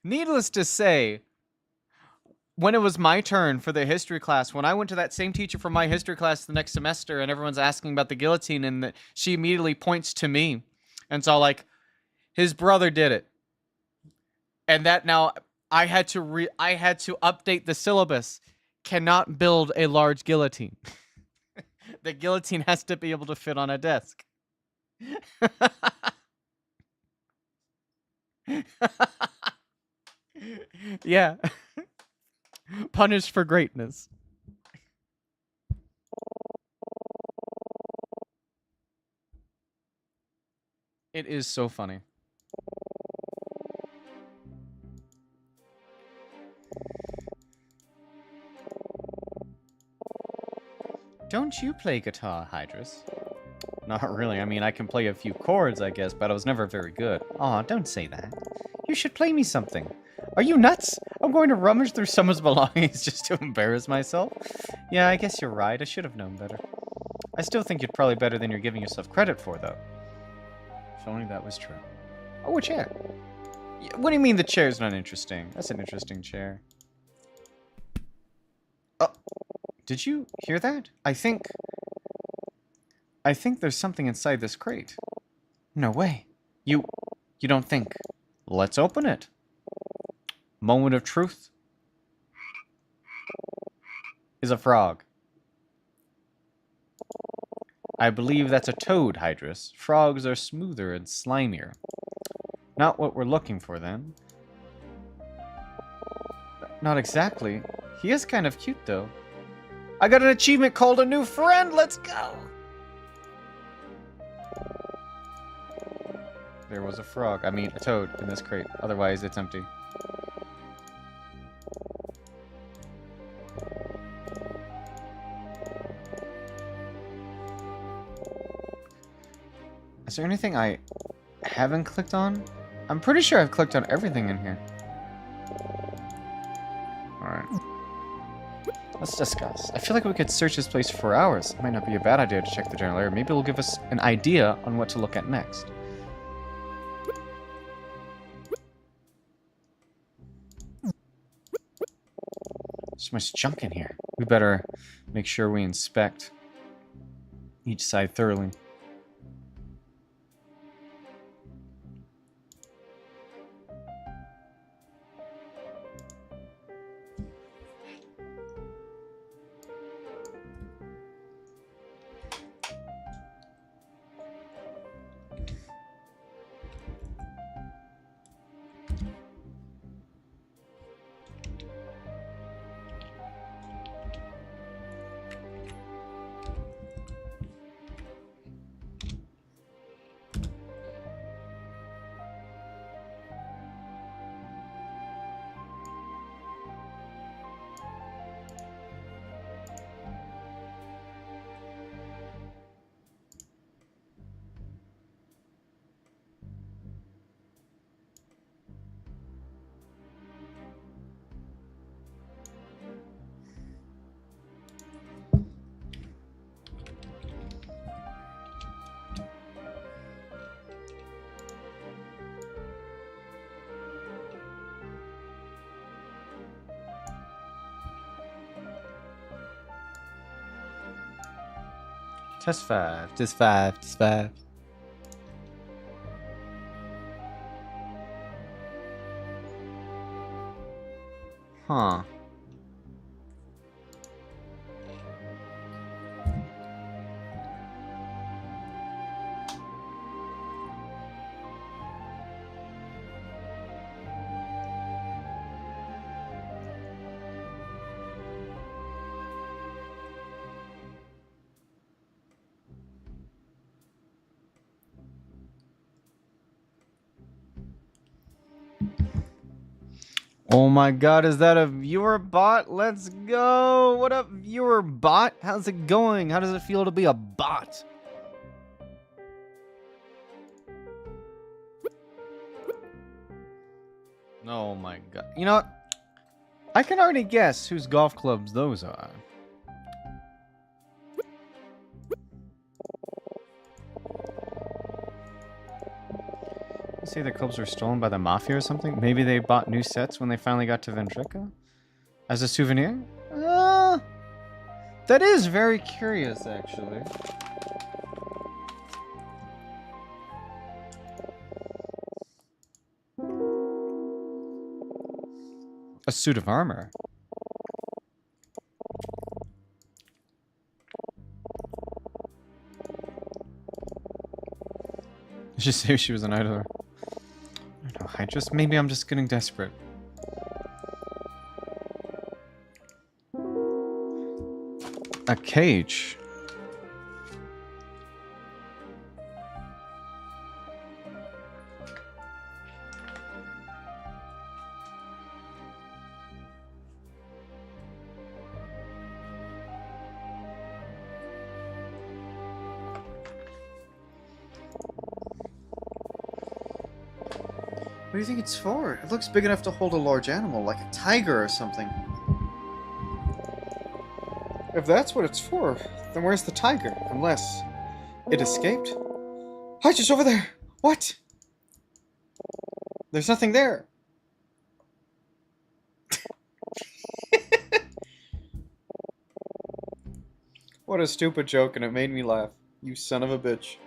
Needless to say, when it was my turn for the history class, when I went to that same teacher for my history class the next semester, and everyone's asking about the guillotine, and she immediately points to me, and so like, his brother did it, and that now I had to update the syllabus. Cannot build a large guillotine. The guillotine has to be able to fit on a desk. Yeah. Punished for greatness. It is so funny. Don't you play guitar, Hydrus? Not really. I mean, I can play a few chords, I guess, but I was never very good. Aw, don't say that. You should play me something. Are you nuts? I'm going to rummage through someone's belongings just to embarrass myself? Yeah, I guess you're right. I should have known better. I still think you're probably better than you're giving yourself credit for, though. If only that was true. Oh, a chair. What do you mean the chair's not interesting? That's an interesting chair. Oh, did you hear that? I think there's something inside this crate. No way. You don't think. Let's open it. Moment of truth. Is a frog. I believe that's a toad, Hydrus. Frogs are smoother and slimier. Not what we're looking for, then. Not exactly. He is kind of cute, though. I got an achievement called a new friend! Let's go! There was a frog. I mean, a toad in this crate. Otherwise, it's empty. Is there anything I haven't clicked on? I'm pretty sure I've clicked on everything in here. Alright. Let's discuss. I feel like we could search this place for hours. It might not be a bad idea to check the general area. Maybe it'll give us an idea on what to look at next. So much junk in here. We better make sure we inspect each side thoroughly. Test 5. Test 5. Test 5. Huh. Oh my god, is that a viewer bot? Let's go! What up, viewer bot? How's it going? How does it feel to be a bot? Oh my god. You know what? I can already guess whose golf clubs those are. You say the clubs were stolen by the mafia or something? Maybe they bought new sets when they finally got to Vendrica? As a souvenir? That is very curious, actually. A suit of armor. I should say she was an idler. I don't know, maybe I'm just getting desperate. A cage. What do you think it's for? It looks big enough to hold a large animal, like a tiger or something. If that's what it's for, then where's the tiger? Unless it escaped? Hi, just over there! What? There's nothing there. What a stupid joke, and it made me laugh. You son of a bitch.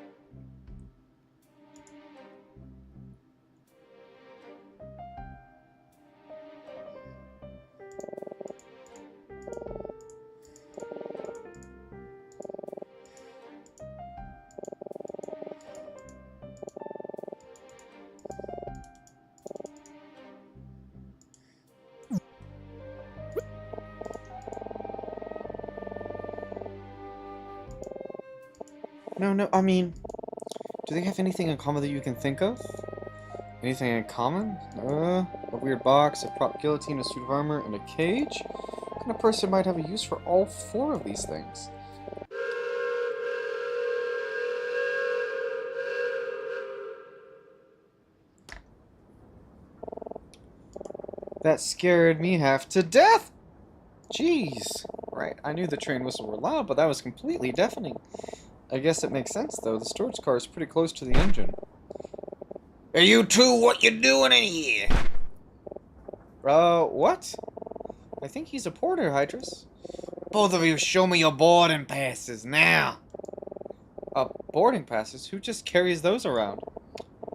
No, I mean, do they have anything in common that you can think of? Anything in common? A weird box, a prop guillotine, a suit of armor, and a cage? What kind of person might have a use for all four of these things? That scared me half to death! Jeez. Right, I knew the train whistle were loud, but that was completely deafening. I guess it makes sense, though. The storage car is pretty close to the engine. Hey, you two, what you doing in here? What? I think he's a porter, Hydrus. Both of you show me your boarding passes now. Boarding passes? Who just carries those around?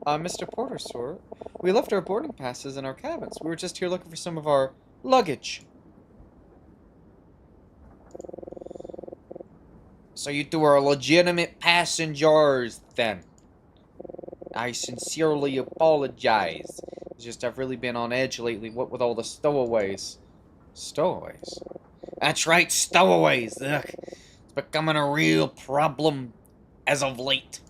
Mr. Porter, sir. We left our boarding passes in our cabins. We were just here looking for some of our luggage. So you two are legitimate passengers, then. I sincerely apologize. It's just I've really been on edge lately, what with all the stowaways. Stowaways? That's right, stowaways. Ugh. It's becoming a real problem as of late.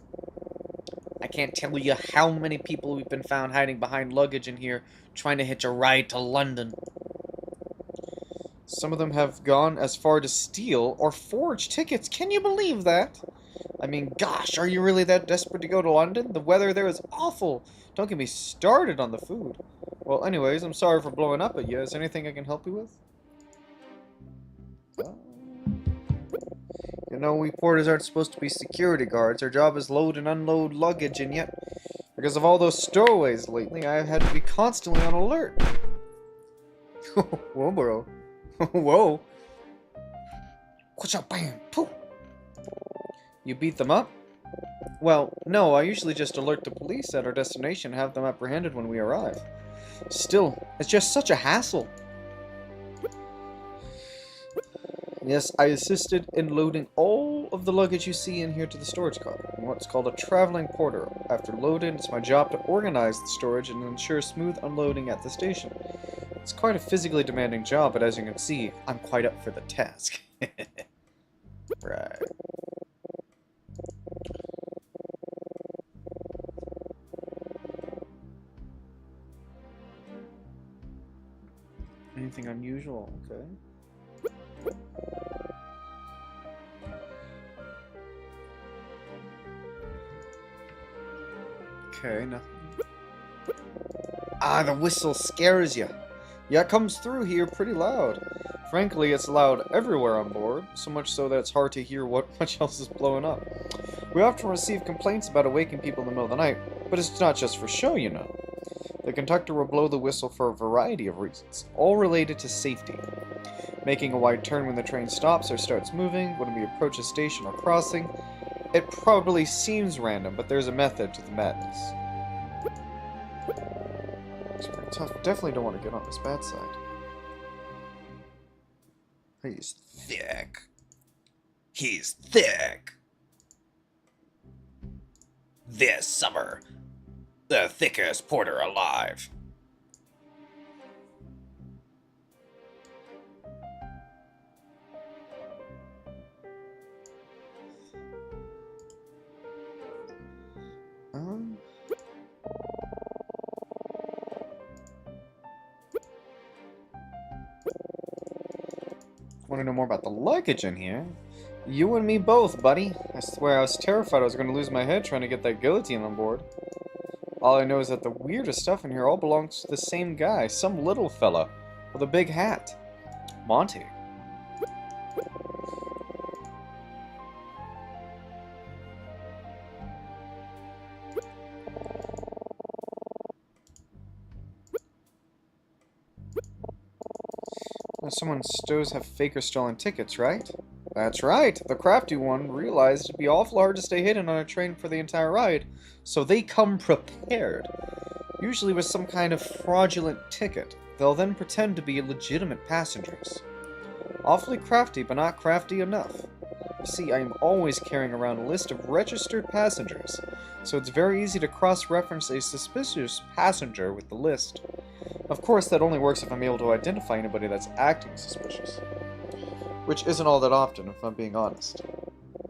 I can't tell you how many people we've been found hiding behind luggage in here, trying to hitch a ride to London. Some of them have gone as far to steal or forge tickets. Can you believe that? I mean, gosh, are you really that desperate to go to London? The weather there is awful. Don't get me started on the food. Well, anyways, I'm sorry for blowing up at you. Is there anything I can help you with? You know, we porters aren't supposed to be security guards. Our job is load and unload luggage, and yet, because of all those stowaways lately, I've had to be constantly on alert. Whoa, bro. Whoa. What's up, bam? Pooh. You beat them up? Well, no, I usually just alert the police at our destination and have them apprehended when we arrive. Still, it's just such a hassle. Yes, I assisted in loading all of the luggage you see in here to the storage car, in what's called a traveling porter. After loading, it's my job to organize the storage and ensure smooth unloading at the station. It's quite a physically demanding job, but as you can see, I'm quite up for the task. Right. Anything unusual? Okay. Okay, nothing. Ah, the whistle scares you. Yeah, it comes through here pretty loud. Frankly, it's loud everywhere on board, so much so that it's hard to hear what much else is blowing up. We often receive complaints about awaking people in the middle of the night, but it's not just for show, you know. The conductor will blow the whistle for a variety of reasons, all related to safety. Making a wide turn when the train stops or starts moving, when we approach a station or crossing. It probably seems random, but there's a method to the madness. It's pretty tough. Definitely don't want to get on his bad side. He's thick. He's thick. This summer, the thickest porter alive. Want to know more about the luggage in here? You and me both, buddy. I swear I was terrified I was going to lose my head trying to get that guillotine on board. All I know is that the weirdest stuff in here all belongs to the same guy, some little fella with a big hat. Monty. Someone stows have fake or stolen tickets, right? That's right. The crafty one realized it'd be awful hard to stay hidden on a train for the entire ride, so they come prepared. Usually with some kind of fraudulent ticket. They'll then pretend to be legitimate passengers. Awfully crafty, but not crafty enough. You see, I am always carrying around a list of registered passengers, so it's very easy to cross-reference a suspicious passenger with the list. Of course, that only works if I'm able to identify anybody that's acting suspicious. Which isn't all that often, if I'm being honest.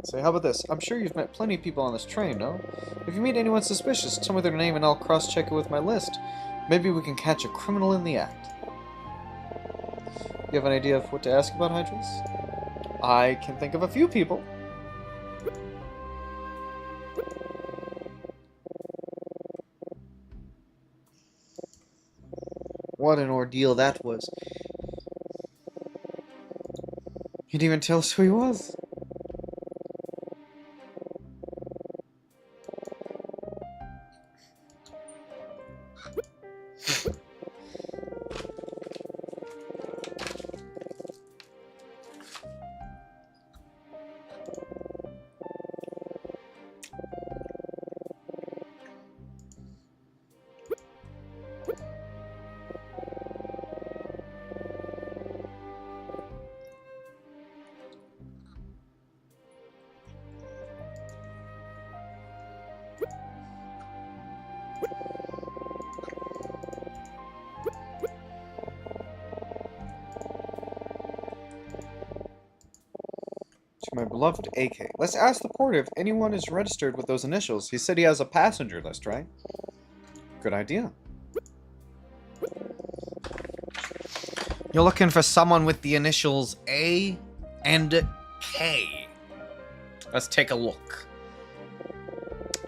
Say, how about this? I'm sure you've met plenty of people on this train, no? If you meet anyone suspicious, tell me their name and I'll cross-check it with my list. Maybe we can catch a criminal in the act. You have an idea of what to ask about, Hydras? I can think of a few people. What an ordeal that was. You didn't even tell us who he was. To my beloved AK. Let's ask the porter if anyone is registered with those initials. He said he has a passenger list, right? Good idea. You're looking for someone with the initials A and K. Let's take a look.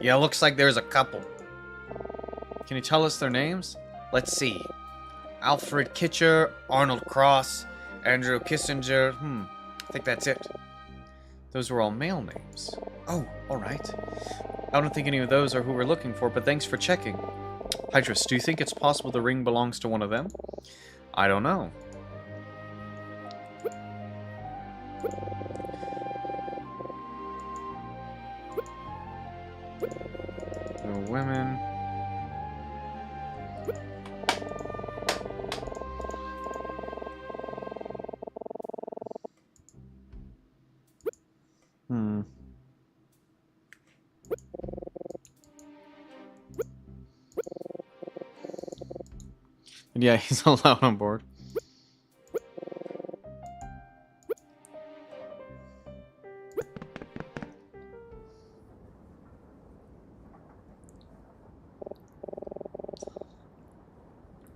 Yeah, looks like there's a couple. Can you tell us their names? Let's see. Alfred Kitcher, Arnold Cross, Andrew Kissinger. I think that's it. Those were all male names. Oh, alright. I don't think any of those are who we're looking for, but thanks for checking. Hydras, do you think it's possible the ring belongs to one of them? I don't know. women. Hmm. And yeah, he's allowed on board.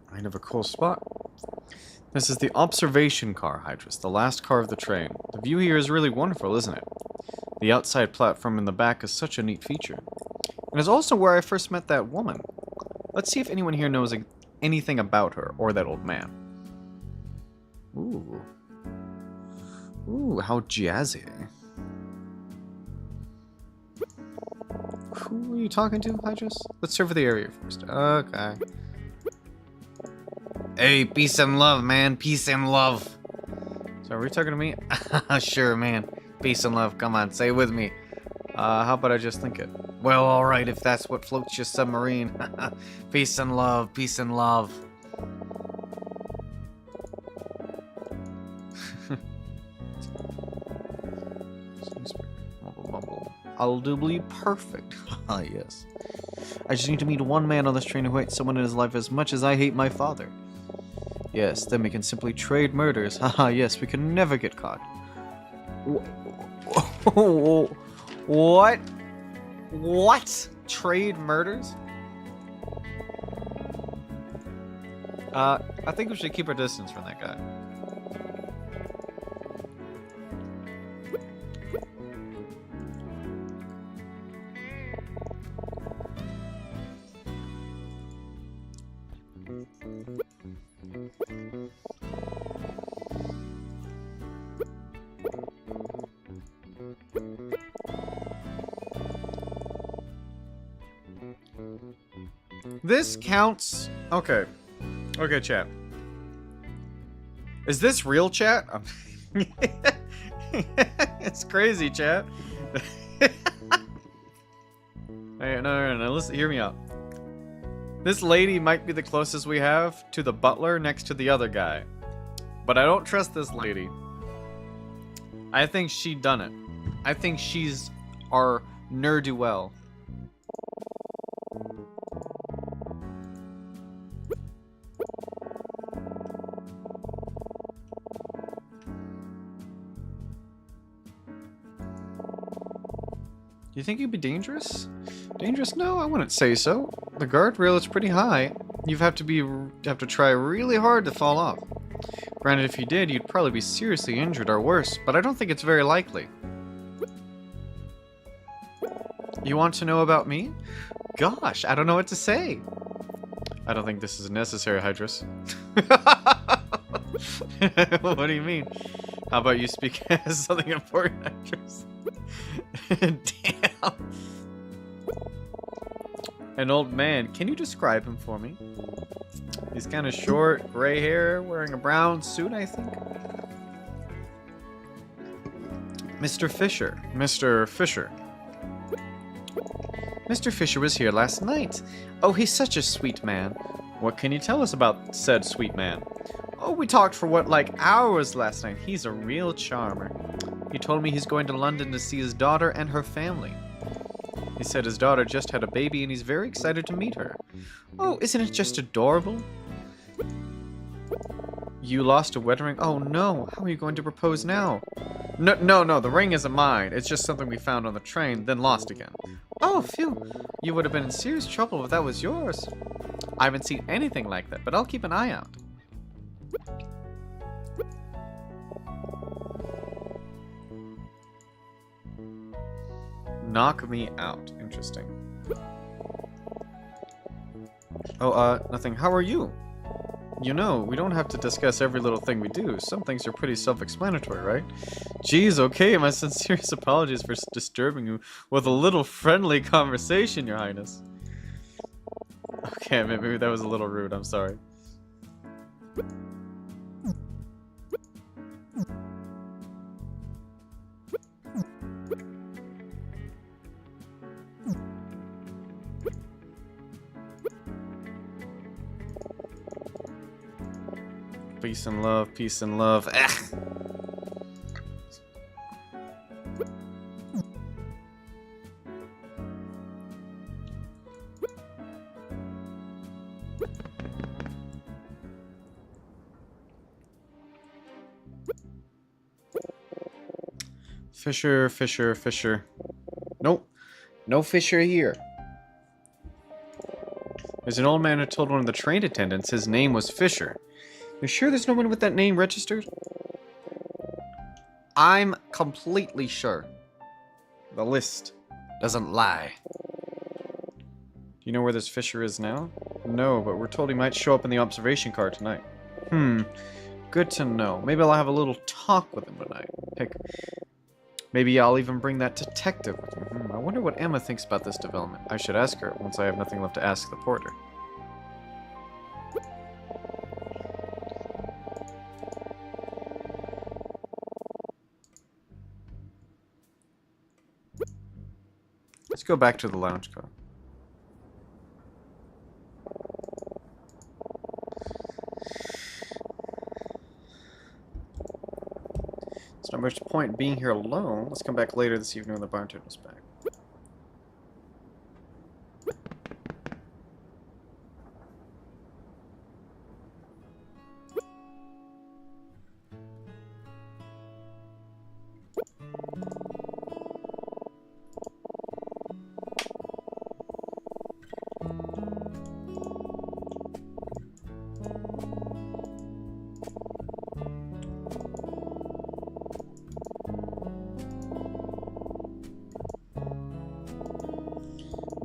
Kind of a cool spot. This is the observation car, Hydrus, the last car of the train. The view here is really wonderful, isn't it? The outside platform in the back is such a neat feature. And it's also where I first met that woman. Let's see if anyone here knows anything about her, or that old man. Ooh. Ooh, how jazzy. Who are you talking to, Hydrus? Let's survey the area first. Okay. Hey, peace and love, man. Peace and love. So are we talking to me? Sure, man. Peace and love. Come on, say it with me. How about I just think it? Well, alright, if that's what floats your submarine. Peace and love. Peace and love. Audibly perfect. Ah, yes. I just need to meet one man on this train who hates someone in his life as much as I hate my father. Yes, then we can simply trade murders. Haha, yes, we can never get caught. What? What? Trade murders? I think we should keep our distance from that guy. This counts. Okay. Okay, chat. Is this real, chat? It's crazy, chat. Hey, no. Listen, hear me out. This lady might be the closest we have to the butler next to the other guy. But I don't trust this lady. I think she done it. I think she's our ne'er-do-well. Do you think you'd be dangerous? Dangerous? No, I wouldn't say so. The guardrail is pretty high. You'd have to try really hard to fall off. Granted, if you did, you'd probably be seriously injured or worse, but I don't think it's very likely. You want to know about me? Gosh, I don't know what to say. I don't think this is necessary, Hydrus. What do you mean? How about you speak as something important, Hydrus? Damn. An old man. Can you describe him for me? He's kind of short, gray hair, wearing a brown suit, I think. Mr. Fisher. Mr. Fisher. Mr. Fisher was here last night. Oh, he's such a sweet man. What can you tell us about said sweet man? Oh, we talked for like hours last night. He's a real charmer. He told me he's going to London to see his daughter and her family. He said his daughter just had a baby and he's very excited to meet her. Oh, isn't it just adorable? You lost a wedding ring? Oh no, how are you going to propose now? No, the ring isn't mine. It's just something we found on the train, then lost again. Oh, phew. You would have been in serious trouble if that was yours. I haven't seen anything like that, but I'll keep an eye out. Knock me out. Interesting. Oh, nothing. How are you? You know, we don't have to discuss every little thing we do. Some things are pretty self-explanatory, right? Geez, okay, my sincerest apologies for disturbing you with a little friendly conversation, Your Highness. Okay, maybe that was a little rude, I'm sorry. Peace and love, peace and love. Ugh. Fisher, Fisher, Fisher. Nope. No Fisher here. There's an old man who told one of the train attendants his name was Fisher. You sure there's no one with that name registered? I'm completely sure. The list. Doesn't lie. Do you know where this Fisher is now? No, but we're told he might show up in the observation car tonight. Good to know. Maybe I'll have a little talk with him tonight. Heck, maybe I'll even bring that detective with me. I wonder what Emma thinks about this development. I should ask her once I have nothing left to ask the porter. Let's go back to the lounge car. There's not much point being here alone. Let's come back later this evening when the bartender's back.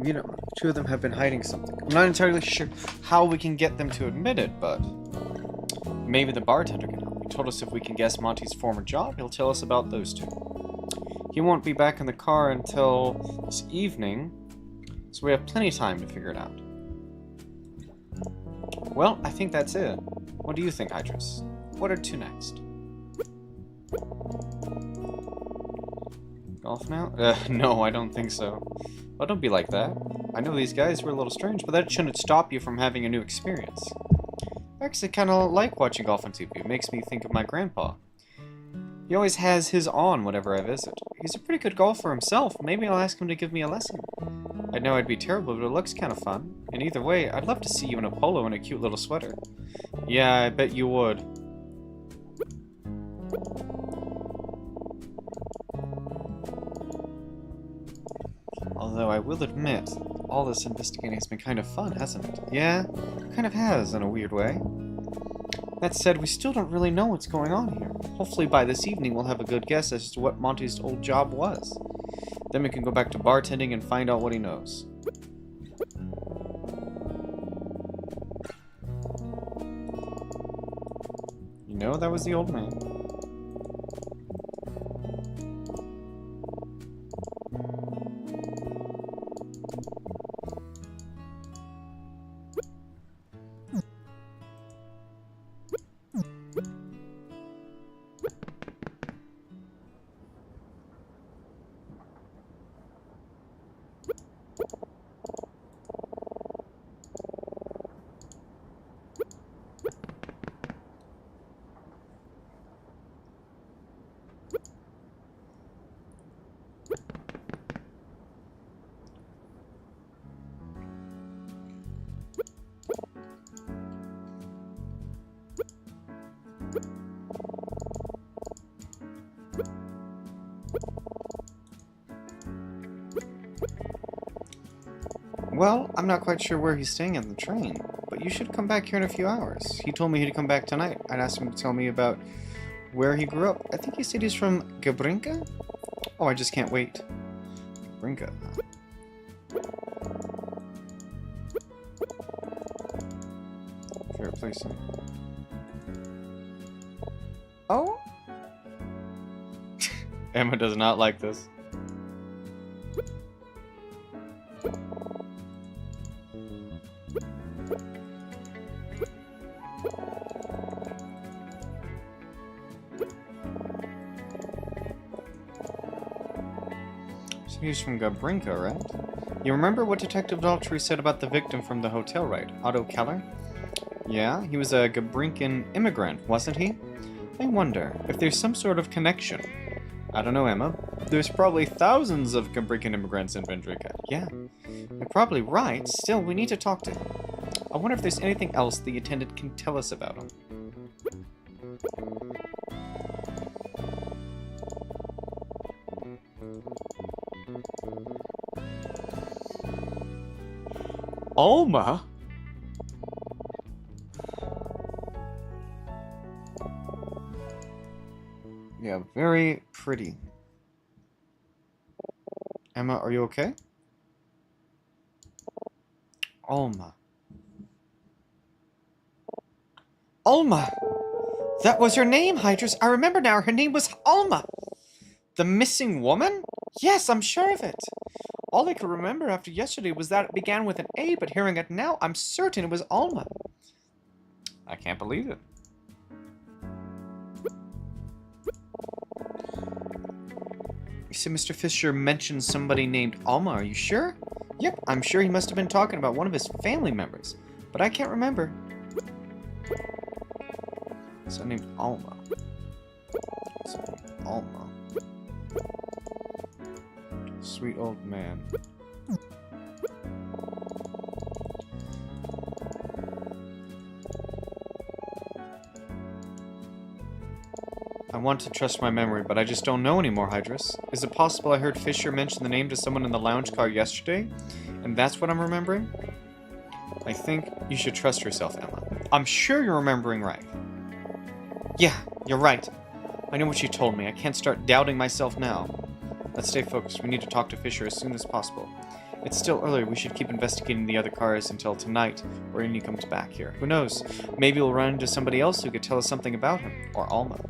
You know, two of them have been hiding something. I'm not entirely sure how we can get them to admit it, but maybe the bartender can help. He told us if we can guess Monty's former job, he'll tell us about those two. He won't be back in the car until this evening, so we have plenty of time to figure it out. Well, I think that's it. What do you think, Idris? What are to next? Golf now? No, I don't think so. Well, don't be like that. I know these guys were a little strange, but that shouldn't stop you from having a new experience. I actually kind of like watching golf on TV. It makes me think of my grandpa. He always has his on whenever I visit. He's a pretty good golfer himself. Maybe I'll ask him to give me a lesson. I know I'd be terrible, but it looks kind of fun. And either way, I'd love to see you in a polo and a cute little sweater. Yeah, I bet you would. Although I will admit, all this investigating has been kind of fun, hasn't it? Yeah, kind of has, in a weird way. That said, we still don't really know what's going on here. Hopefully by this evening we'll have a good guess as to what Monty's old job was. Then we can go back to bartending and find out what he knows. You know, that was the old man. Well, I'm not quite sure where he's staying on the train, but you should come back here in a few hours. He told me he'd come back tonight. I'd asked him to tell me about where he grew up. I think he said he's from Gabrinka? Oh, I just can't wait. Gabrinka. Favorite place. Oh? Emma does not like this. He's from Gabrinka, right? You remember what Detective Daltrey said about the victim from the hotel, right? Otto Keller? Yeah, he was a Gabrincan immigrant, wasn't he? I wonder if there's some sort of connection. I don't know, Emma. There's probably thousands of Gabrincan immigrants in Vendrika. Yeah, you're probably right. Still, we need to talk to him. I wonder if there's anything else the attendant can tell us about him. Alma? Yeah, very pretty. Emma, are you okay? Alma. Alma! That was her name, Hydrus. I remember now. Her name was Alma. The missing woman? Yes, I'm sure of it. All I could remember after yesterday was that it began with an A, but hearing it now, I'm certain it was Alma. I can't believe it. You said Mr. Fisher mentioned somebody named Alma, are you sure? Yep, I'm sure he must have been talking about one of his family members, but I can't remember. So named Alma. Alma. Sweet old man. I want to trust my memory, but I just don't know anymore, Hydrus. Is it possible I heard Fisher mention the name to someone in the lounge car yesterday, and that's what I'm remembering? I think you should trust yourself, Emma. I'm sure you're remembering right. Yeah, you're right. I know what you told me. I can't start doubting myself now. Let's stay focused. We need to talk to Fisher as soon as possible. It's still early. We should keep investigating the other cars until tonight, or when he comes back here. Who knows? Maybe we'll run into somebody else who could tell us something about him, or Alma.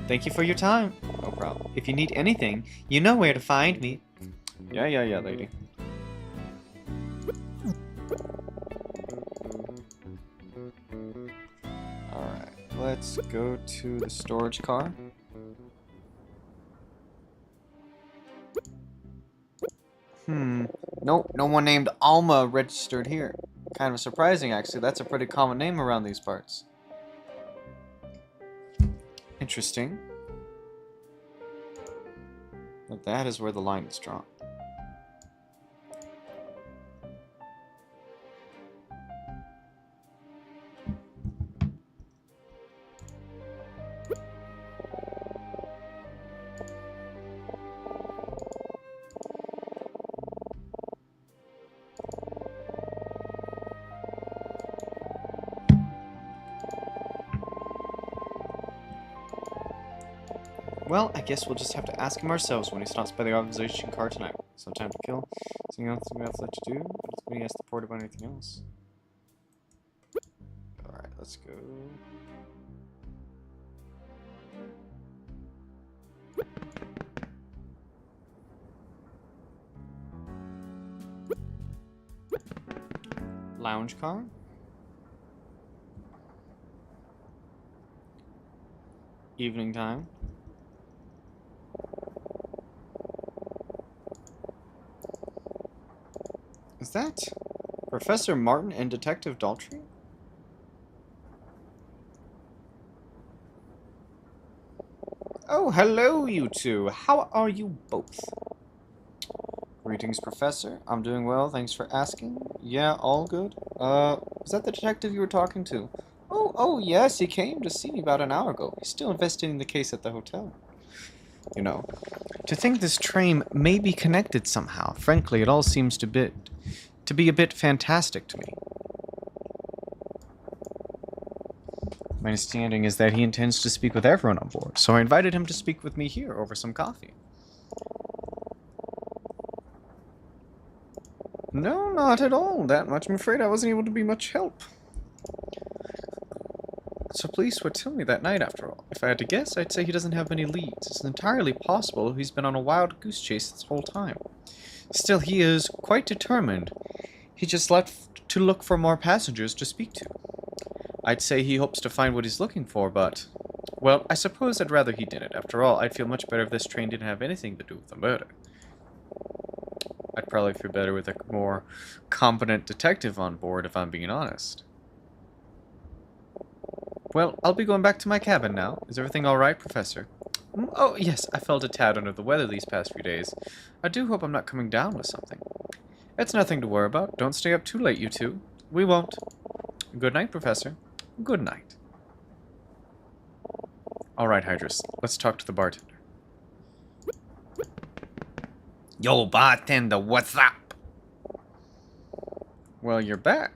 Thank you for your time. No problem. If you need anything, you know where to find me. Yeah, lady. Alright, let's go to the storage car. Nope, no one named Alma registered here. Kind of surprising, actually. That's a pretty common name around these parts. Interesting. But that is where the line is drawn. Well, I guess we'll just have to ask him ourselves when he stops by the observation car tonight. Some time to kill. Something else left to do? But it's when he asked the port about anything else. Alright, let's go. Lounge car? Evening time. Is that Professor Martin and Detective Daltrey? Oh, hello, you two. How are you both? Greetings, Professor. I'm doing well, thanks for asking. Yeah, all good. Was that the detective you were talking to? Oh, yes, he came to see me about an hour ago. He's still investigating the case at the hotel. You know, to think this train may be connected somehow, frankly, it all seems to be a bit fantastic to me. My understanding is that he intends to speak with everyone on board, so I invited him to speak with me here over some coffee. No, not at all that much. I'm afraid I wasn't able to be much help. So police would tell me that night, after all. If I had to guess, I'd say he doesn't have many leads. It's entirely possible he's been on a wild goose chase this whole time. Still, he is quite determined. He just left to look for more passengers to speak to. I'd say he hopes to find what he's looking for, but... well, I suppose I'd rather he didn't. After all, I'd feel much better if this train didn't have anything to do with the murder. I'd probably feel better with a more competent detective on board, if I'm being honest. Well, I'll be going back to my cabin now. Is everything alright, Professor? Oh, yes, I felt a tad under the weather these past few days. I do hope I'm not coming down with something. It's nothing to worry about. Don't stay up too late, you two. We won't. Good night, Professor. Good night. Alright, Hydrus. Let's talk to the bartender. Yo, bartender, what's up? Well, you're back.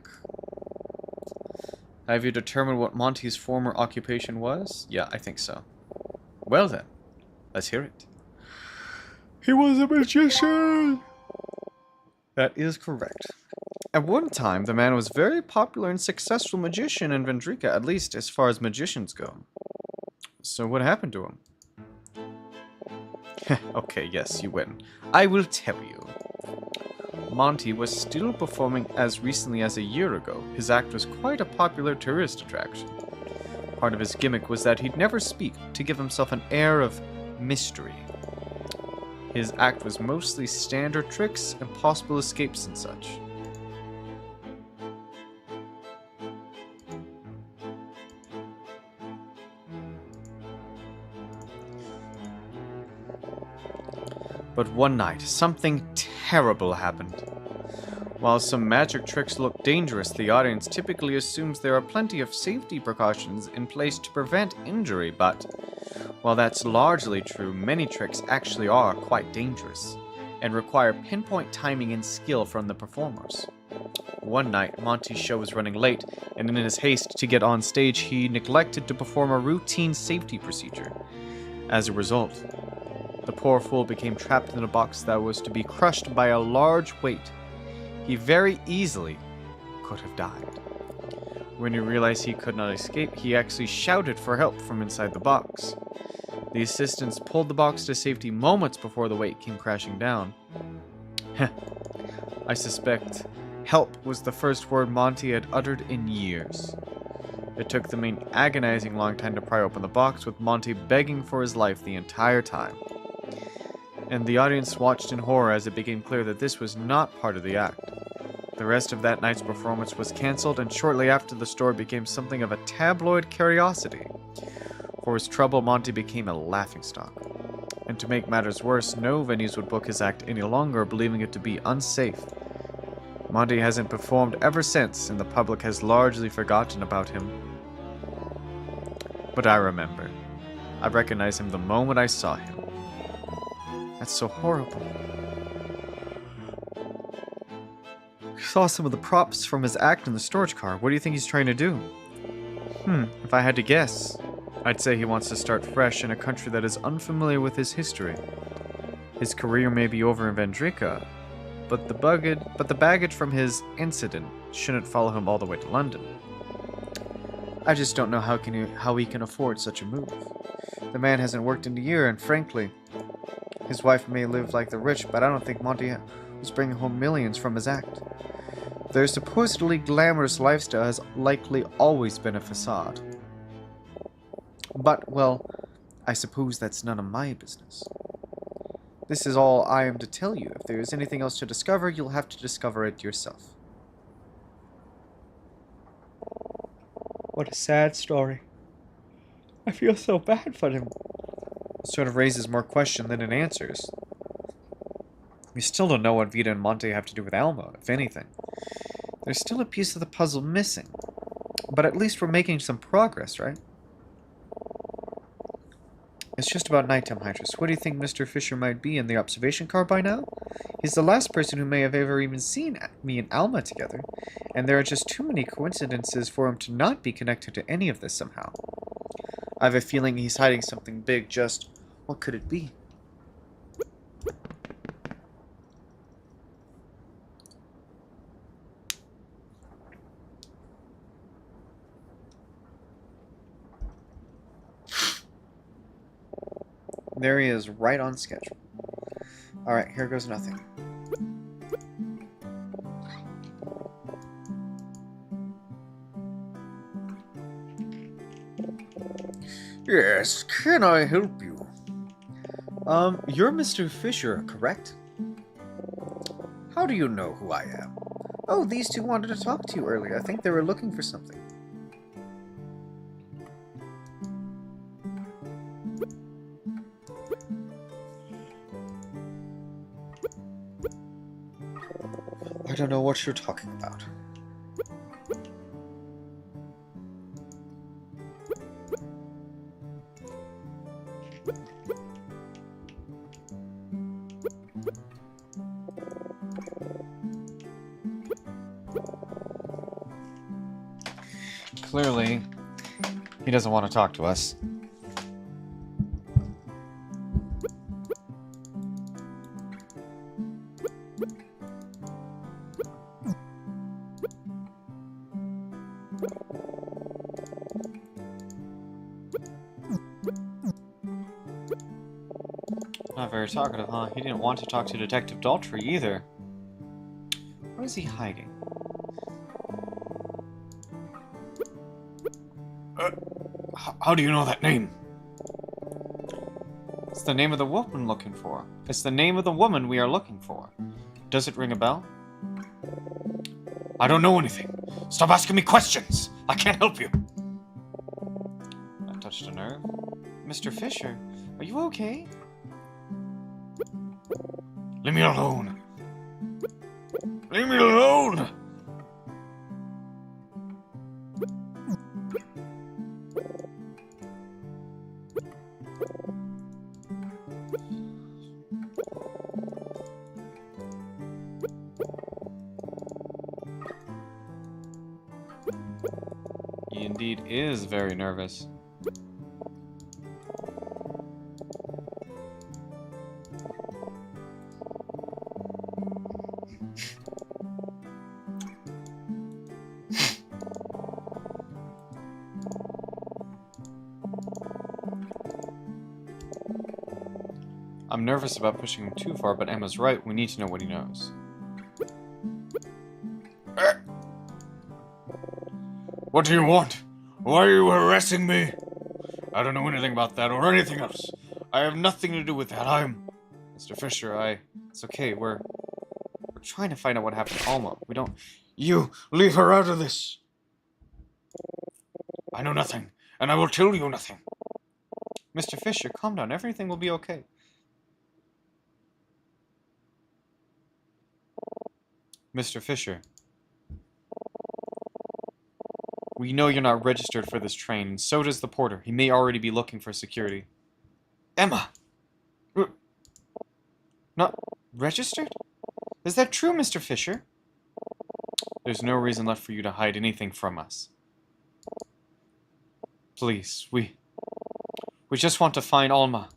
Have you determined what Monty's former occupation was? Yeah, I think so. Well then, let's hear it. He was a magician! That is correct. At one time, the man was a very popular and successful magician in Vendrika, at least as far as magicians go. So what happened to him? Okay, yes, you win. I will tell you. Monty was still performing as recently as a year ago. His act was quite a popular tourist attraction. Part of his gimmick was that he'd never speak, to give himself an air of mystery. His act was mostly standard tricks and possible escapes and such. But one night, something terrible happened. While some magic tricks look dangerous, the audience typically assumes there are plenty of safety precautions in place to prevent injury, but while that's largely true, many tricks actually are quite dangerous and require pinpoint timing and skill from the performers. One night, Monty's show was running late, and in his haste to get on stage, he neglected to perform a routine safety procedure. As a result, the poor fool became trapped in a box that was to be crushed by a large weight. He very easily could have died. When he realized he could not escape, he actually shouted for help from inside the box. The assistants pulled the box to safety moments before the weight came crashing down. I suspect help was the first word Monty had uttered in years. It took them an agonizing long time to pry open the box, with Monty begging for his life the entire time. And the audience watched in horror as it became clear that this was not part of the act. The rest of that night's performance was cancelled, and shortly after the store became something of a tabloid curiosity. For his trouble, Monty became a laughingstock. And to make matters worse, no venues would book his act any longer, believing it to be unsafe. Monty hasn't performed ever since, and the public has largely forgotten about him. But I remember. I recognized him the moment I saw him. That's so horrible. I saw some of the props from his act in the storage car. What do you think he's trying to do? If I had to guess, I'd say he wants to start fresh in a country that is unfamiliar with his history. His career may be over in Vendrika, but the baggage from his incident shouldn't follow him all the way to London. I just don't know how he can afford such a move. The man hasn't worked in a year, and frankly, his wife may live like the rich, but I don't think Monty was bringing home millions from his act. Their supposedly glamorous lifestyle has likely always been a facade. But, well, I suppose that's none of my business. This is all I am to tell you. If there is anything else to discover, you'll have to discover it yourself. What a sad story. I feel so bad for him. It sort of raises more question than it answers. We still don't know what Vita and Monte have to do with Alma, if anything. There's still a piece of the puzzle missing. But at least we're making some progress, right? It's just about nighttime, Hydrus. What do you think Mr. Fisher might be in the observation car by now? He's the last person who may have ever even seen me and Alma together, and there are just too many coincidences for him to not be connected to any of this somehow. I have a feeling he's hiding something big, just what could it be? There he is, right on schedule. Alright, here goes nothing. Yes, can I help you? You're Mr. Fisher, correct? How do you know who I am? Oh, these two wanted to talk to you earlier. I think they were looking for something. don't know what you're talking about. Clearly, he doesn't want to talk to us. Not very talkative, huh? He didn't want to talk to Detective Daltrey either. What is he hiding? How do you know that name? It's the name of the woman looking for. It's the name of the woman we are looking for. Does it ring a bell? I don't know anything. Stop asking me questions. I can't help you. I touched a nerve. Mr. Fisher, are you okay? Leave me alone. Leave me alone! He indeed is very nervous. I'm nervous about pushing him too far, but Emma's right. We need to know what he knows. What do you want? Why are you harassing me? I don't know anything about that or anything else. I have nothing to do with that. Mr. Fisher, It's okay. We're trying to find out what happened to Alma. We don't... You leave her out of this. I know nothing, and I will tell you nothing. Mr. Fisher, calm down. Everything will be okay. Mr. Fisher. We know you're not registered for this train, and so does the porter. He may already be looking for security. Emma! Not registered? Is that true, Mr. Fisher? There's no reason left for you to hide anything from us. Please, we just want to find Alma.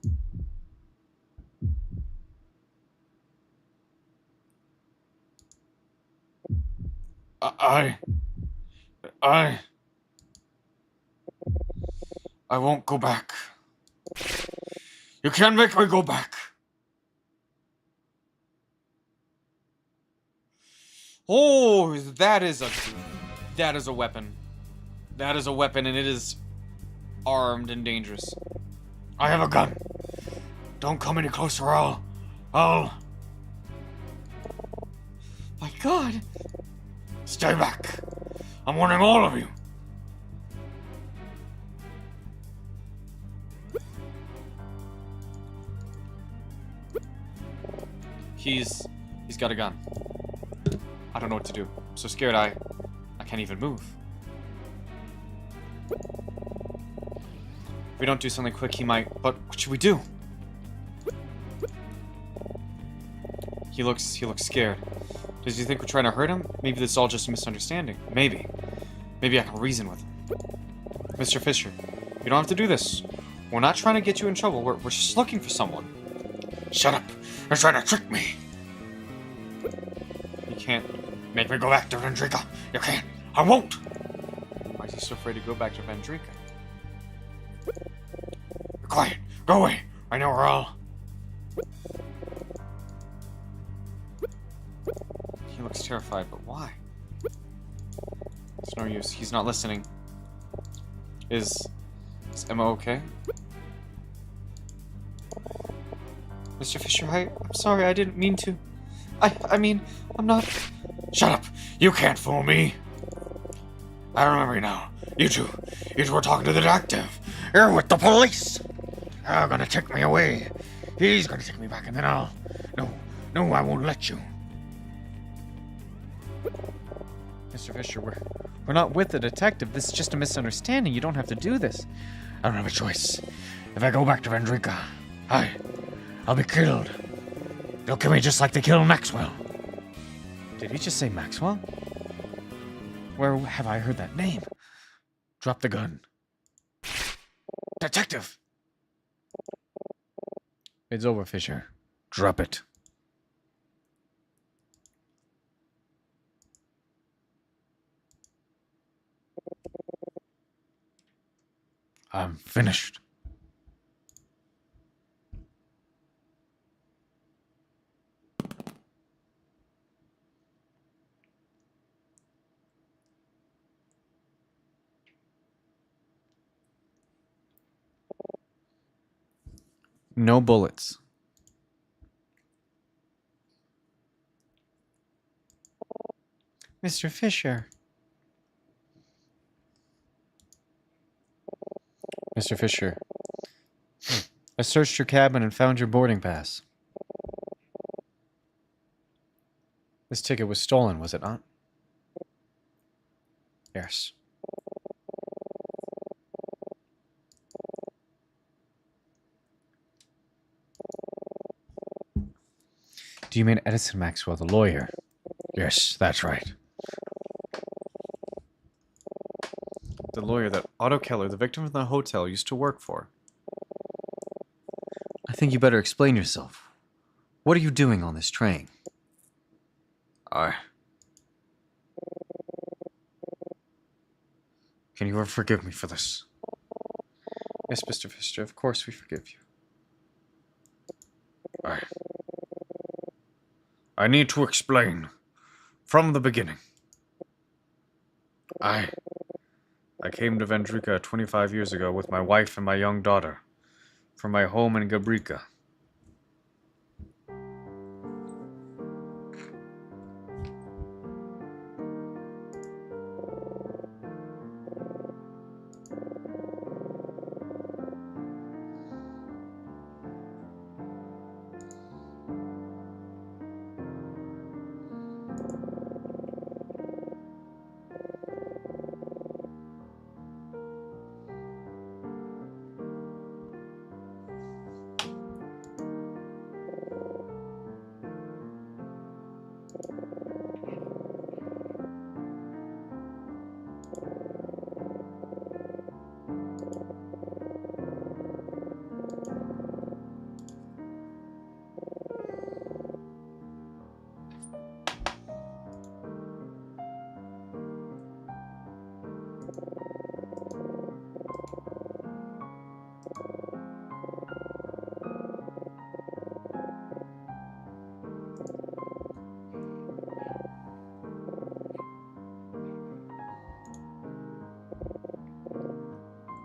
I won't go back. You can't make me go back. Oh, that is a weapon. That is a weapon, and it is armed and dangerous. I have a gun. Don't come any closer, I'll... My God. Stay back. I'm warning all of you. He's got a gun. I don't know what to do. I'm so scared I can't even move. If we don't do something quick, he might... But what should we do? He looks scared. Does he think we're trying to hurt him? Maybe this is all just a misunderstanding. Maybe. Maybe I can reason with him. Mr. Fisher, you don't have to do this. We're not trying to get you in trouble. We're just looking for someone. Shut up. You're trying to trick me. You can't make me go back to Vendrika. You can't. I won't. Why is he so afraid to go back to Vendrika? Be quiet. Go away. I know we're all... He looks terrified, but why? It's no use. He's not listening. Is Emma okay? Mr. Fisher, I'm sorry, I didn't mean to. I mean, I'm not... Shut up! You can't fool me! I remember you now. You two were talking to the detective. You're with the police! You're gonna take me away. He's gonna take me back and then I'll... No, I won't let you. Mr. Fisher, we're not with the detective. This is just a misunderstanding. You don't have to do this. I don't have a choice. If I go back to Vendrika, I'll be killed. They'll kill me just like they killed Maxwell. Did he just say Maxwell? Where have I heard that name? Drop the gun. Detective! It's over, Fisher. Drop it. I'm finished. No bullets. Mr. Fisher. Mr. Fisher. I searched your cabin and found your boarding pass. This ticket was stolen, was it not? Yes. Do you mean Edison Maxwell, the lawyer? Yes, that's right. The lawyer that Otto Keller, the victim from the hotel, used to work for. I think you better explain yourself. What are you doing on this train? Can you ever forgive me for this? Yes, Mr. Fisher, of course we forgive you. I need to explain. From the beginning. I came to Vendrika 25 years ago with my wife and my young daughter from my home in Gabrika.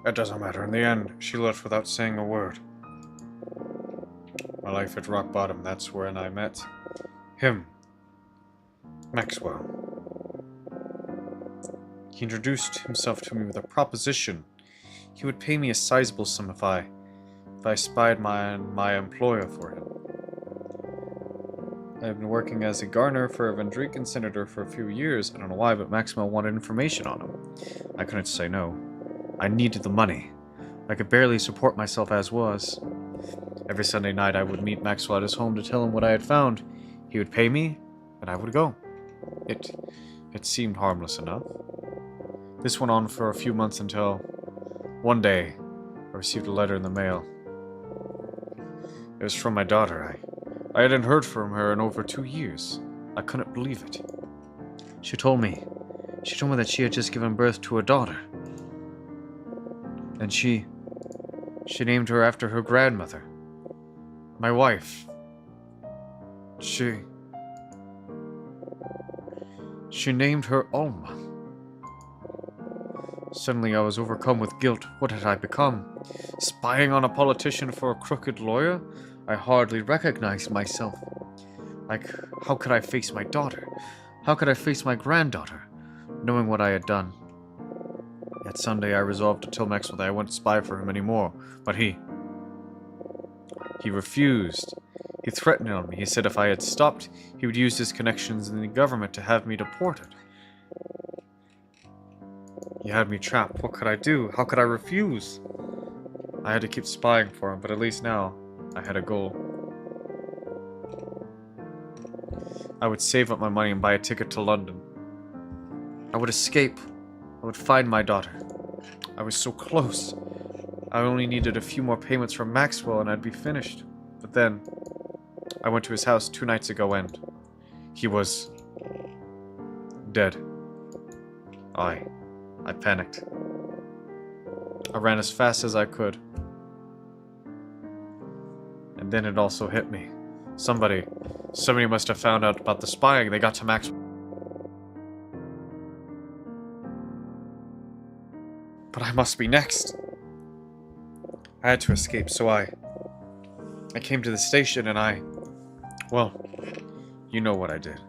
It doesn't matter. In the end, she left without saying a word. My life hit rock bottom. That's when I met him. Maxwell. He introduced himself to me with a proposition. He would pay me a sizable sum if I spied my employer for him. I have been working as a gardener for a Vendrikan senator for a few years. I don't know why, but Maxwell wanted information on him. I couldn't say no. I needed the money. I could barely support myself as was. Every Sunday night I would meet Maxwell at his home to tell him what I had found. He would pay me, and I would go. It seemed harmless enough. This went on for a few months until one day I received a letter in the mail. It was from my daughter. I hadn't heard from her in over 2 years. I couldn't believe it. She told me that she had just given birth to a daughter. And she named her after her grandmother. My wife. She named her Alma. Suddenly I was overcome with guilt. What had I become? Spying on a politician for a crooked lawyer? I hardly recognized myself. How could I face my daughter? How could I face my granddaughter, knowing what I had done? That Sunday I resolved to tell Maxwell that I wouldn't spy for him anymore, but he refused. He threatened on me. He said if I had stopped, he would use his connections in the government to have me deported. He had me trapped. What could I do? How could I refuse? I had to keep spying for him, but at least now I had a goal. I would save up my money and buy a ticket to London. I would escape. I would find my daughter. I was so close. I only needed a few more payments from Maxwell and I'd be finished. But then, I went to his house 2 nights ago and he was dead. I panicked. I ran as fast as I could. And then it also hit me. Somebody must have found out about the spying. They got to Maxwell. But I must be next. I had to escape, so I came to the station and well, you know what I did.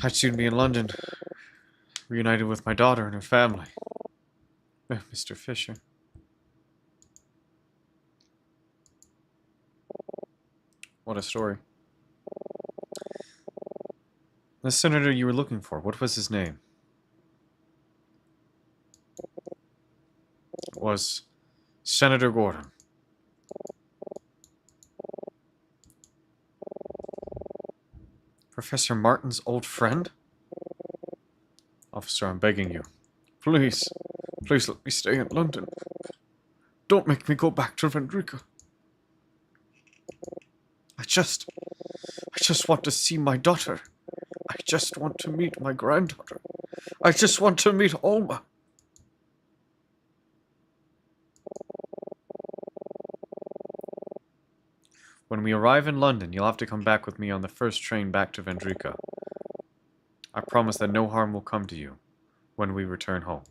I'd soon be in London, reunited with my daughter and her family. Mr. Fisher. What a story. The senator you were looking for, what was his name? It was Senator Gordon. Professor Martin's old friend? Officer, I'm begging you. Please let me stay in London. Don't make me go back to Vendrica. I just want to see my daughter. I just want to meet my granddaughter. I just want to meet Alma. When we arrive in London, you'll have to come back with me on the first train back to Vendrica. I promise that no harm will come to you when we return home.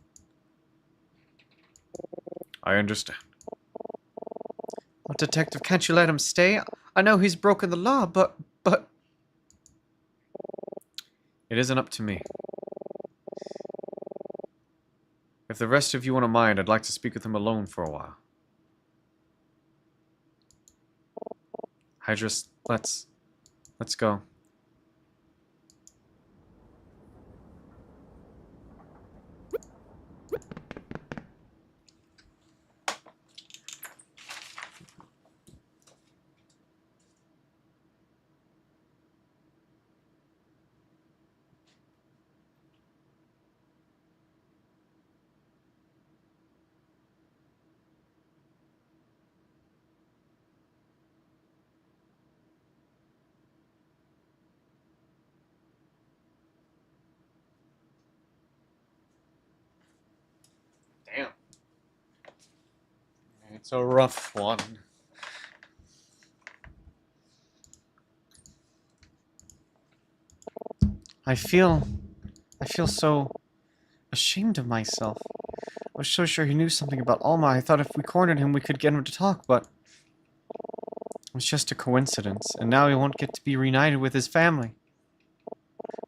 I understand. Well, Detective, can't you let him stay? I know he's broken the law, but... It isn't up to me. If the rest of you wouldn't mind, I'd like to speak with him alone for a while. Hydrus, let's go. Damn. It's a rough one. I feel so ashamed of myself. I was so sure he knew something about Alma. I thought if we cornered him, we could get him to talk, but it was just a coincidence, and now he won't get to be reunited with his family.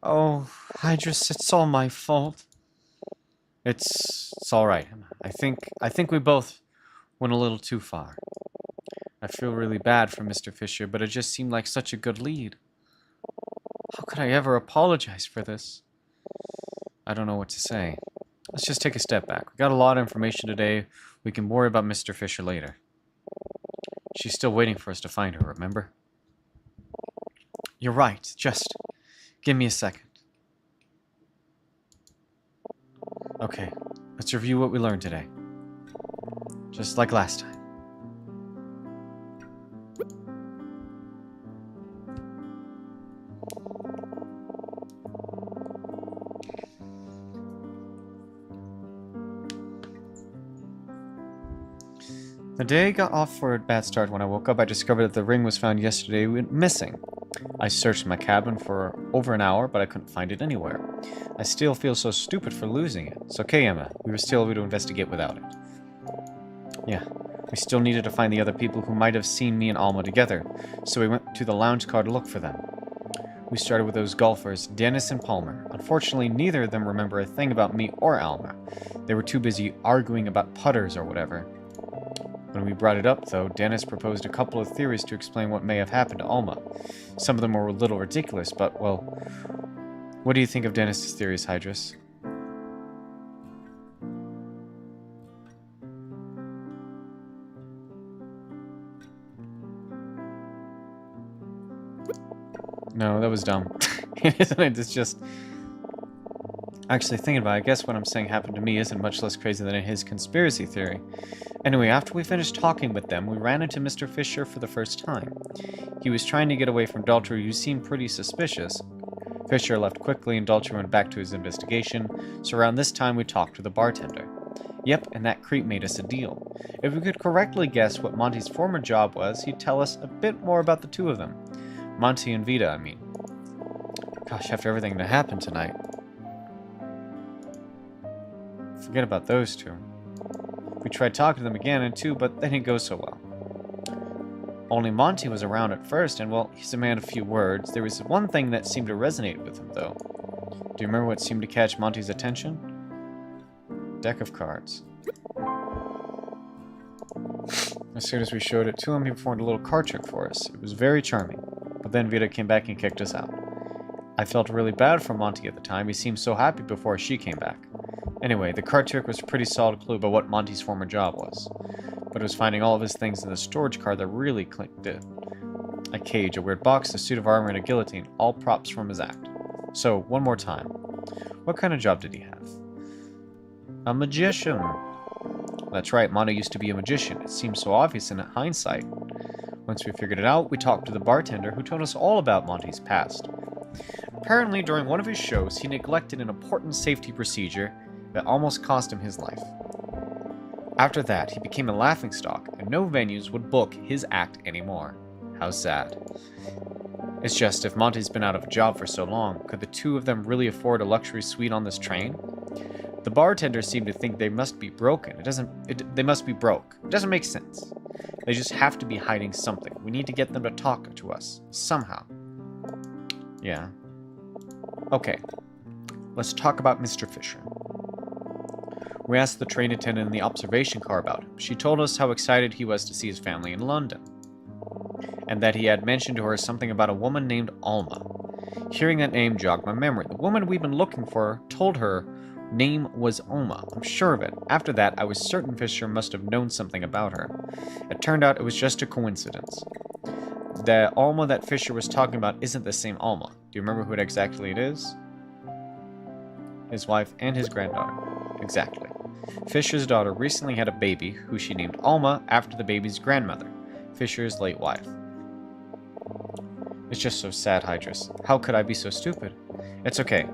Oh, Hydrus, it's all my fault. It's all right. I think we both went a little too far. I feel really bad for Mr. Fisher, but it just seemed like such a good lead. How could I ever apologize for this? I don't know what to say. Let's just take a step back. We got a lot of information today. We can worry about Mr. Fisher later. She's still waiting for us to find her, remember? You're right. Just give me a second. Okay, let's review what we learned today. Just like last time. The day got off for a bad start. When I woke up, I discovered that the ring was found yesterday missing. I searched my cabin for over an hour, but I couldn't find it anywhere. I still feel so stupid for losing it. It's okay, Emma. We were still able to investigate without it. Yeah, we still needed to find the other people who might have seen me and Alma together, so we went to the lounge car to look for them. We started with those golfers, Dennis and Palmer. Unfortunately, neither of them remember a thing about me or Alma. They were too busy arguing about putters or whatever. When we brought it up, though, Dennis proposed a couple of theories to explain what may have happened to Alma. Some of them were a little ridiculous, but, well, what do you think of Dennis's theories, Hydrus? No, that was dumb. Isn't it? It's just... Actually, thinking about it, I guess what I'm saying happened to me isn't much less crazy than his conspiracy theory. Anyway, after we finished talking with them, we ran into Mr. Fisher for the first time. He was trying to get away from Daltrey, who seemed pretty suspicious. Fisher left quickly and Daltrey went back to his investigation, so around this time we talked to the bartender. Yep, and that creep made us a deal. If we could correctly guess what Monty's former job was, he'd tell us a bit more about the two of them. Monty and Vita, I mean. Gosh, after everything that happened tonight. Forget about those two. We tried talking to them again and two, but they didn't go so well. Only Monty was around at first, and well, he's a man of few words. There was one thing that seemed to resonate with him, though. Do you remember what seemed to catch Monty's attention? Deck of cards. As soon as we showed it to him, he performed a little card trick for us. It was very charming, but then Vita came back and kicked us out. I felt really bad for Monty at the time. He seemed so happy before she came back. Anyway, the card trick was a pretty solid clue about what Monty's former job was. But it was finding all of his things in the storage car that really clicked it. A cage, a weird box, a suit of armor, and a guillotine, all props from his act. So, one more time. What kind of job did he have? A magician. That's right, Monty used to be a magician. It seems so obvious in hindsight. Once we figured it out, we talked to the bartender who told us all about Monty's past. Apparently, during one of his shows, he neglected an important safety procedure that almost cost him his life. After that, he became a laughingstock, and no venues would book his act anymore. How sad. It's just, if Monty's been out of a job for so long, could the two of them really afford a luxury suite on this train? The bartender seemed to think they must be broken. They must be broke. It doesn't make sense. They just have to be hiding something. We need to get them to talk to us. Somehow. Yeah. Okay. Let's talk about Mr. Fisher. We asked the train attendant in the observation car about him. She told us how excited he was to see his family in London, and that he had mentioned to her something about a woman named Alma. Hearing that name jogged my memory. The woman we've been looking for told her name was Alma. I'm sure of it. After that, I was certain Fisher must have known something about her. It turned out it was just a coincidence. The Alma that Fisher was talking about isn't the same Alma. Do you remember who exactly it is? His wife and his granddaughter. Exactly. Fisher's daughter recently had a baby who she named Alma after the baby's grandmother, Fisher's late wife. It's just so sad, Hydrus. How could I be so stupid? It's okay.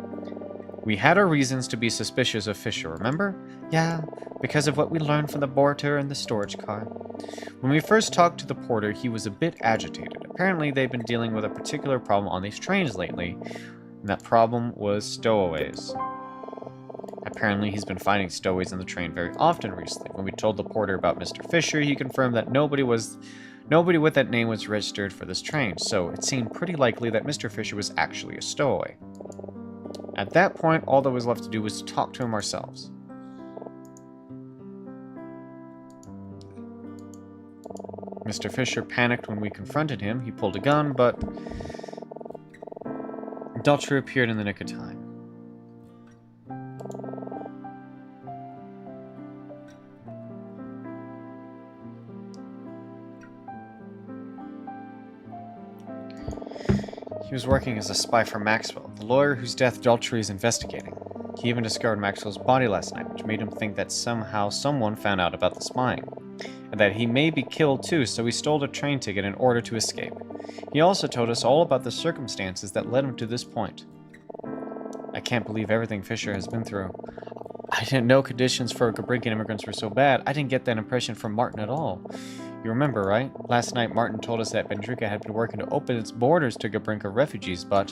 We had our reasons to be suspicious of Fisher, remember? Yeah, because of what we learned from the porter in the storage car. When we first talked to the porter, he was a bit agitated. Apparently, they've been dealing with a particular problem on these trains lately, and that problem was stowaways. Apparently, he's been finding stowaways on the train very often recently. When we told the porter about Mr. Fisher, he confirmed that nobody with that name was registered for this train, so it seemed pretty likely that Mr. Fisher was actually a stowaway. At that point, all that was left to do was to talk to him ourselves. Mr. Fisher panicked when we confronted him. He pulled a gun, but Daltrey appeared in the nick of time. He was working as a spy for Maxwell, the lawyer whose death Daltrey is investigating. He even discovered Maxwell's body last night, which made him think that somehow someone found out about the spying, and that he may be killed too, so he stole a train ticket in order to escape. He also told us all about the circumstances that led him to this point. I can't believe everything Fisher has been through. I didn't know conditions for Gabrinkan immigrants were so bad. I didn't get that impression from Martin at all. You remember, right? Last night, Martin told us that Bendrika had been working to open its borders to Gabrinka refugees, but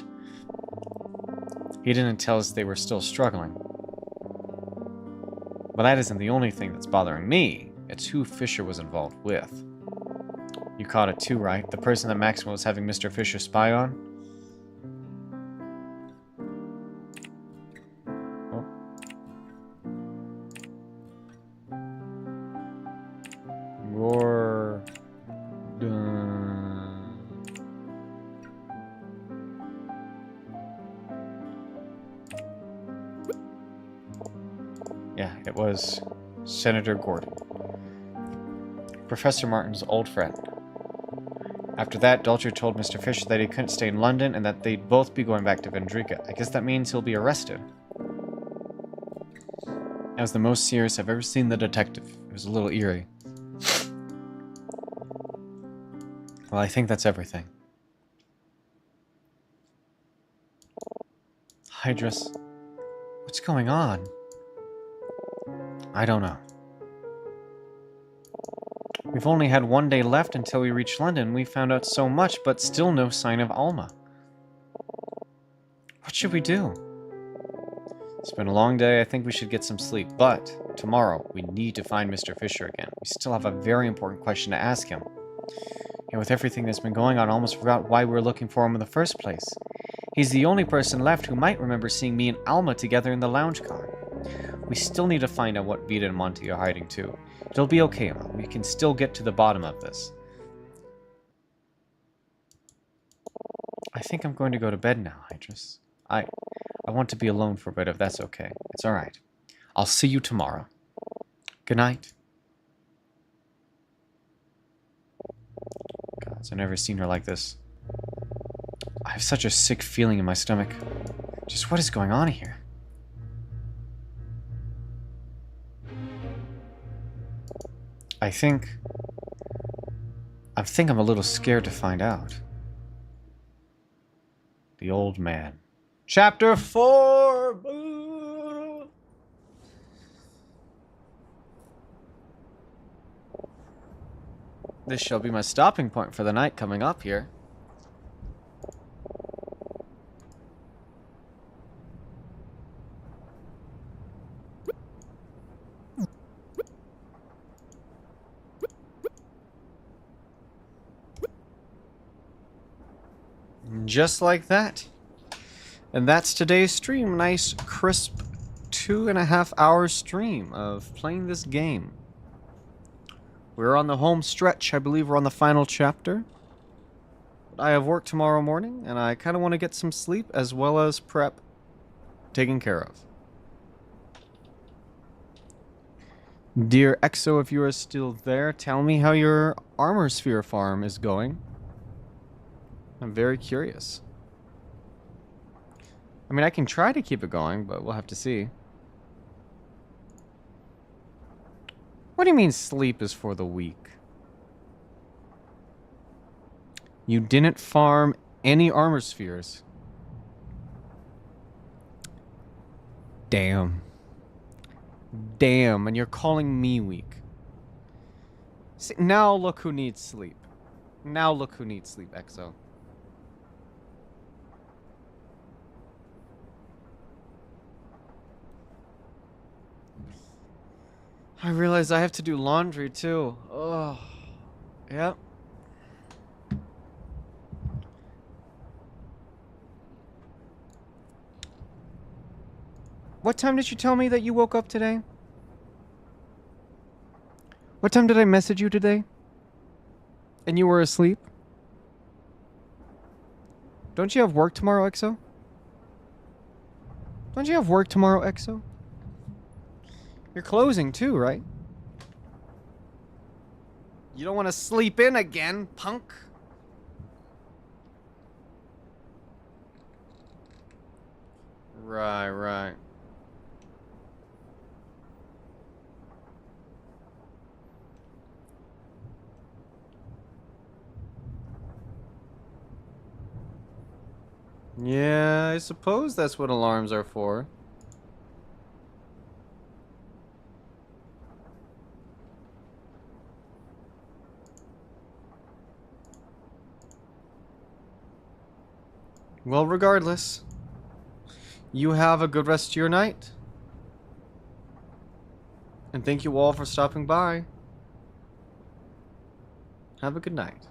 he didn't tell us they were still struggling. But that isn't the only thing that's bothering me. It's who Fisher was involved with. You caught it too, right? The person that Maxwell was having Mr. Fisher spy on? Yeah, it was Senator Gordon. Professor Martin's old friend. After that, Dolce told Mr. Fisher that he couldn't stay in London and that they'd both be going back to Vendrika. I guess that means he'll be arrested. That was the most serious I've ever seen the detective. It was a little eerie. Well, I think that's everything. Hydrus, what's going on? I don't know. We've only had one day left until we reach London. We found out so much, but still no sign of Alma. What should we do? It's been a long day. I think we should get some sleep. But tomorrow, we need to find Mr. Fisher again. We still have a very important question to ask him. And with everything that's been going on, I almost forgot why we were looking for him in the first place. He's the only person left who might remember seeing me and Alma together in the lounge car. We still need to find out what Vita and Monty are hiding too. It'll be okay, Emma. We can still get to the bottom of this. I think I'm going to go to bed now, Hydrus. I want to be alone for a bit if that's okay. It's alright. I'll see you tomorrow. Good night. God, I've never seen her like this. I have such a sick feeling in my stomach. Just what is going on here? I think I'm a little scared to find out. The old man. Chapter 4! Boo! This shall be my stopping point for the night coming up here. Just like that. And that's today's stream. Nice, crisp 2.5 hour stream of playing this game. We're on the home stretch. I believe we're on the final chapter. But I have work tomorrow morning, and I kind of want to get some sleep as well as prep taken care of. Dear Exo, if you are still there, tell me how your armor sphere farm is going. I'm very curious. I mean, I can try to keep it going, but we'll have to see. What do you mean sleep is for the weak? You didn't farm any armor spheres. Damn. Damn, and you're calling me weak. See, now look who needs sleep. Now look who needs sleep, Exo. I realize I have to do laundry too. Oh, yep. What time did you tell me that you woke up today? What time did I message you today? And you were asleep? Don't you have work tomorrow, Exo? Don't you have work tomorrow, Exo? You're closing too, right? You don't want to sleep in again, punk. Right. Yeah, I suppose that's what alarms are for. Well, regardless, you have a good rest of your night. And thank you all for stopping by. Have a good night.